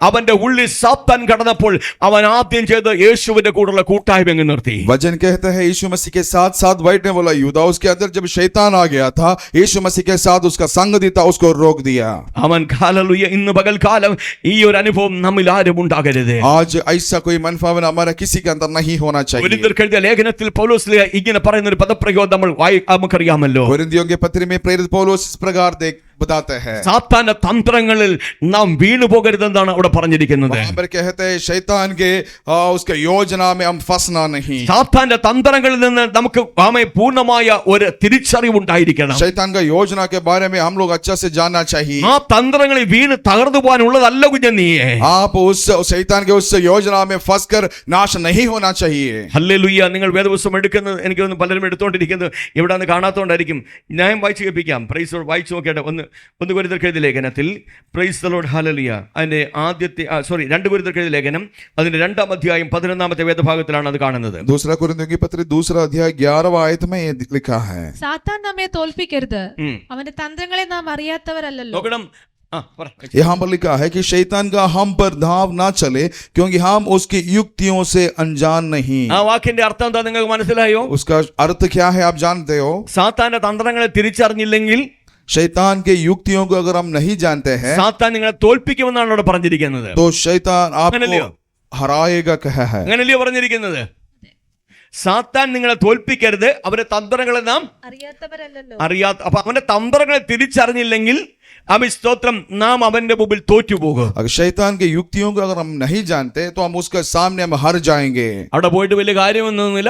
അവന്റെ ഉള്ളിൽ സാത്താൻ കടന്നപ്പോൾ അവൻ ആദ്യം ചെയ്ത് യേശുവിന്റെ കൂടെയുള്ള കൂട്ടായ്മ അങ്ങ് നിർത്തി. वचन कहते हैं यीशु मसीह के साथ साथ बैठने वाला यूदा, उसके अंदर जब शैतान आ गया था, यीशु मसीह के साथ उसका संगति था, उसको रोक दिया। അവൻ ഹല്ലേലൂയ. ഇന്ന് പകൽക്കാലം ഈ ഒരു അനുഭവം നമ്മിൽ ആരും ഉണ്ടാകരുത്. आज ऐसा कोई मनफावन हमारा किसी के अंदर नहीं होना चाहिए। കൊരിന്ത്യർക്ക് എഴുതിയ ലേഖനത്തിൽ പൗലോസ് ഇങ്ങനെ പറയുന്ന ഒരു പദപ്രയോഗം നമുക്കറിയാമല്ലോ. कोरिन्थियों के पत्र में प्रेरित पौलुस इस प्रकार बताते हैं, സാത്താന്റെ തന്ത്രങ്ങളിൽ നാം വീണു പോകരുതെന്നാണ് അവിടെ പറഞ്ഞിരിക്കുന്നത്. वहां पर कहते हैं शैतान के उसके योजना में हम फंसना नहीं। സാത്താന്റെ തന്ത്രങ്ങളിൽ നിന്ന് നമുക്ക് പൂർണ്ണമായ ഒരു തിരിച്ചറിവുണ്ടായിരിക്കണം. शैतान का योजना के बारे में हम लोग अच्छा से जानना चाहिए। ആ തന്ത്രങ്ങളിൽ വീണ് തകർന്നു പോകാനുള്ളതല്ല കുഞ്ഞനീയെ. आप उस शैतान के उस योजना में फंसकर नाश नहीं होना चाहिए। ഹല്ലേലൂയ. നിങ്ങൾ വേദപുസ്തകം എടുക്കുന്നത് എനിക്കൊന്ന് പലരും എടുത്തുകൊണ്ടിരിക്കുന്നത് ഇവിടെ നിന്ന് കാണാത്തതുകൊണ്ടായിരിക്കും. ഞാൻ വായിച്ചു കേൾപ്പിക്കാം. പ്രൈസ് വായിച്ചു നോക്കിയിട്ട് ഒന്ന് കൊരിന്ത്യർക്ക് എഴുതിയ ലേഖനത്തിൽ പ്രൈസ് ദി ലോർഡ് ഹല്ലേലൂയ അതിന്റെ ആദ്യത്തെ 2 കൊരിന്ത്യർക്ക് എഴുതിയ ലേഖനം അതിന്റെ 2-ാം അധ്യായം 11-ാമത്തെ വേദഭാഗത്തിലാണ് അത് കാണുന്നത്. दूसरा कुरिन्थियों की पत्री 2 अध्याय 11वां आयत में ये लिखा है, സാത്താൻ നമ്മെ തോൽപ്പിക്കരുത്, അവന്റെ തന്ത്രങ്ങളെ നാം അറിയാത്തവരല്ലല്ലോ. നോക്കണം. यहाँ पर लिखा है कि शैतान का हम पर धाव ना चले, क्योंकि हम उसकी युक्तियों से अनजान नहीं। ആ വാക്കിന്റെ അർത്ഥം എന്താ നിങ്ങൾക്ക് മനസ്സിലായോ? उसका अर्थ क्या है आप जानते हो? സാത്താന്റെ തന്ത്രങ്ങളെ തിരിച്ചറിഞ്ഞില്ലെങ്കിൽ, शैतान के युक्तियों को अगर हम नहीं जानते हैं, സാത്താൻ നിങ്ങളെ തോൽപ്പിക്കുമെന്നാണ് അവിടെ പറഞ്ഞിരിക്കുന്നത്. तो शैतान आपको हराएगा कहा है। അങ്ങനല്ലയോ പറഞ്ഞിരിക്കുന്നത്? സാത്താൻ നിങ്ങളെ തോൽപ്പിക്കരുത്, അവന്റെ തന്ത്രങ്ങളെ നാം അറിയാത്തവരല്ലല്ലോ. അപ്പൊ അവന്റെ തന്ത്രങ്ങളെ തിരിച്ചറിഞ്ഞില്ലെങ്കിൽ സ്തോത്രം നാം അവന്റെ മുമ്പിൽ തോറ്റുപോകും. अगर शैतान की युक्तियों को अगर हम नहीं जानते तो हम उसके सामने हम हार जाएंगे। അവിടെ പോയിട്ട് വലിയ കാര്യമൊന്നുമില്ല.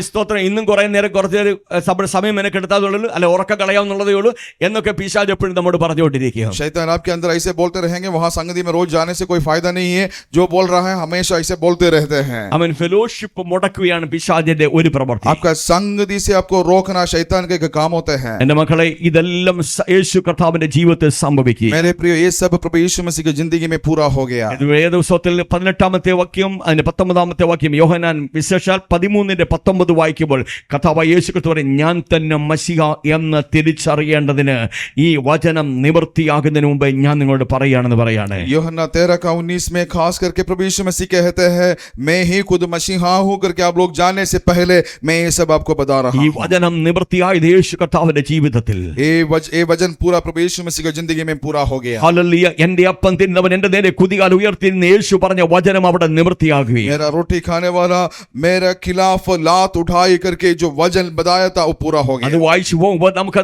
സ്തോത്രം ഇന്നും കുറച്ച് നേരം സമയം മെനക്കെടുത്താതുള്ളൂ, അല്ല ഉറക്കം കളയാവുന്നതേ ഉള്ളൂ എന്നൊക്കെ പിശാച് എപ്പോഴും നമ്മോട് പറഞ്ഞുകൊണ്ടിരിക്കുക. शैतान आपके अंदर ऐसे बोलते रहेंगे, वहां संगति में रोज जाने से कोई फायदा नहीं है, जो बोल रहा है हमेशा ऐसे बोलते रहते हैं। അവൻ ഫെലോഷിപ്പ് മുടക്കുകയാണ് പിശാചിന്റെ ഒരു പ്രവൃത്തി. आपका संगति से आपको रोकना शैतान के काम होते हैं। എന്റെ മക്കളെ, ഇതെല്ലാം യേശു കർത്താവിന്റെ ജീവിതത്തിൽ സംഭവിക്കും. मेरे प्रिय, ये सब प्रभु यीशु मसीह की जिंदगी में पूरा हो गया। വേദപുസ്തകത്തിൽ 18-ാമത്തെ വാക്യം അതിന്റെ 19-ാമത്തെ വാക്യം യോഹന്നാൻ വിശേഷാൽ 13:19 വായിക്കുമ്പോൾ കർത്താവായ യേശു ക്രിസ്തു പറയും, ഞാൻ തന്നെ മശിഹ എന്ന് തിരിച്ചറിയേണ്ടതിന് ഈ വചനം നിവൃത്തിയാകുന്നതിന് മുമ്പ് ഞാൻ നിങ്ങളോട് പറയാണെന്ന് പറയാണ്. യോഹന്നാൻ 13:19 में खास करके प्रभु यीशु मसीह कहते हैं, मैं ही खुद मसीहा हूं करके आप लोग जानने से पहले मैं ये सब आपको बता रहा हूं। ഈ വചനം നിവൃത്തിയായത് യേശു കർത്താവിന്റെ ജീവിതത്തിൽ. ये वचन पूरा प्रभु यीशु मसीह की जिंदगी में पूरा हो गया। ഹല്ലേലൂയ. എന്റെ അപ്പം തിന്നവൻ എന്റെ നേരെ കുതികാൽ ഉയർത്തി യേശു പറഞ്ഞ വചനം അവിടെ നിവൃത്തിയാകുകയും, मेरा रोटी खाने वाला मेरा खिलाफ लात उठाई करके जो वचन बताया था वो पूरा हो അത് गया। വായിച്ചു പോകുമ്പോൾ നമുക്ക്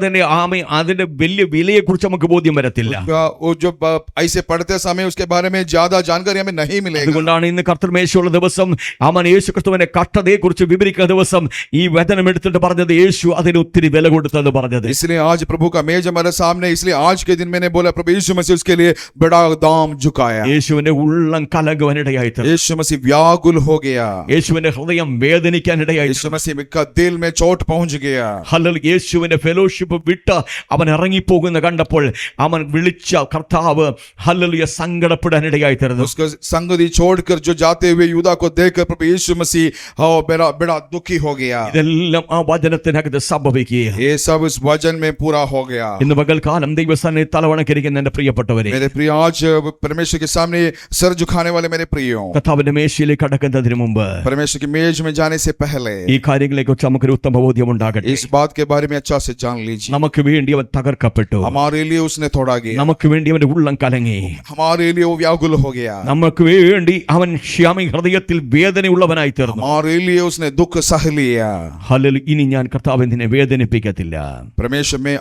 അതിന്റെ വലിയ വിലയെ കുറിച്ച് നമുക്ക് ബോധ്യം വരത്തില്ല. वो जो ऐसे पढ़ते समय उसके बारे में ज्यादा जानकारी हमें नहीं मिलेगी। അതുകൊണ്ടാണ് ഇന്ന് കർത്തൃമേശയുള്ള ദിവസം യേശു ക്രിസ്തുവിന്റെ കഷ്ടതയെ കുറിച്ച് വിവരിക്കുന്ന ദിവസം ഈ വചനം എടുത്തിട്ട് പറഞ്ഞത് യേശു അതിന് ഒത്തിരി വില കൊടുത്തെന്ന് പറഞ്ഞത്. इसलिए आज प्रभु का मेज हमारे सामने, इसलिए आज के दिन मैंने बोला प्रभु यीशु मसीह उसके लिए बड़ा दाम झुकाया। യേശുവിന്റെ ഉള്ളം കലകുവാനിടയായി തീർന്നു. यीशु मसीह व्याकुल हो गया। യേശുവിന്റെ ഹൃദയം വേദനിക്കാനിടയായി यीशु मसीह का दिल में चोट पहुंच गया। ഹല്ലേലൂയ. യേശുവിന്റെ ഫെലോഷിപ്പ് വിട്ട് അവൻ ഇറങ്ങിപ്പോകുന്ന കണ്ടപ്പോൾ അവൻ വിളിച്ച കർത്താവ് ഹല്ലേലൂയ സങ്കടപ്പെടാനിടയായി തീർന്നു. उसको संगति छोड़कर जो जाते हुए यूदा को देखकर प्रभु यीशु मसीह बड़ा दुखी हो गया। ഇതെല്ലാം ആ വചനത്തിനകത്ത് സംഭവിക്കുക. ये सब इस वचन में पूरा हो गया। ഇന്ന് പകൽക്കാലം ദൈവസന്നിധിയിൽ തലവണക്കിരിക്കുന്ന എന്റെ പ്രിയപ്പെട്ടവരെ, मेरे प्रिय, आज परमेश्वर के सामने सर झुकाने वाले मेरे प्रियो, കർത്താവിന്റെ മേശയിലേക്ക് കടക്കുന്നതിന് മുമ്പ് परमेश्वर की मेज में जाने से पहले ഈ കാര്യങ്ങളെ കുറിച്ച് നമുക്കൊരു ഉത്തമ ബോധ്യം ഉണ്ടാകട്ടെ. इस बात के बारे में अच्छा से जान लीजिए। നമുക്ക് വേണ്ടി അവൻ തകർക്കപ്പെട്ടു, हमारे लिए उसने तोड़ा गया, നമുക്ക് വേണ്ടി അവന്റെ ഉള്ളം കലങ്ങി, हमारे लिए वो व्याकुल हो गया, നമുക്ക് വേണ്ടി അവൻ ഹൃദയത്തിൽ വേദനയുള്ളവനായി തീർന്നു. हमारे लिए उसने दुख सह लिया। ഹല്ലേലൂയ. ഇനി ഞാൻ കർത്താവ് നിന്നെ വേദനിപ്പിക്കത്തില്ല. परमेश्वर में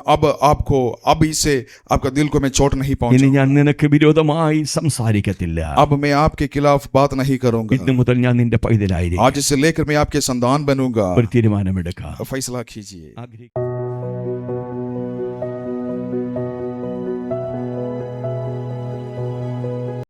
अब इसे आपका दिल को मैं चोट नहीं ഇനി पहुंचा। ഞാൻ നിനക്ക് വിരോധമായി സംസാരിക്കത്തില്ല. अब मैं आपके खिलाफ बात नहीं करूंगा। ഇന്ന് മുതൽ ഞാൻ നിന്റെ പൈതലായിരിക്കും. आज से लेकर मैं आपके संतान बनूंगा। ഒരു തീരുമാനമെടുക്കാം. फैसला कीजिए।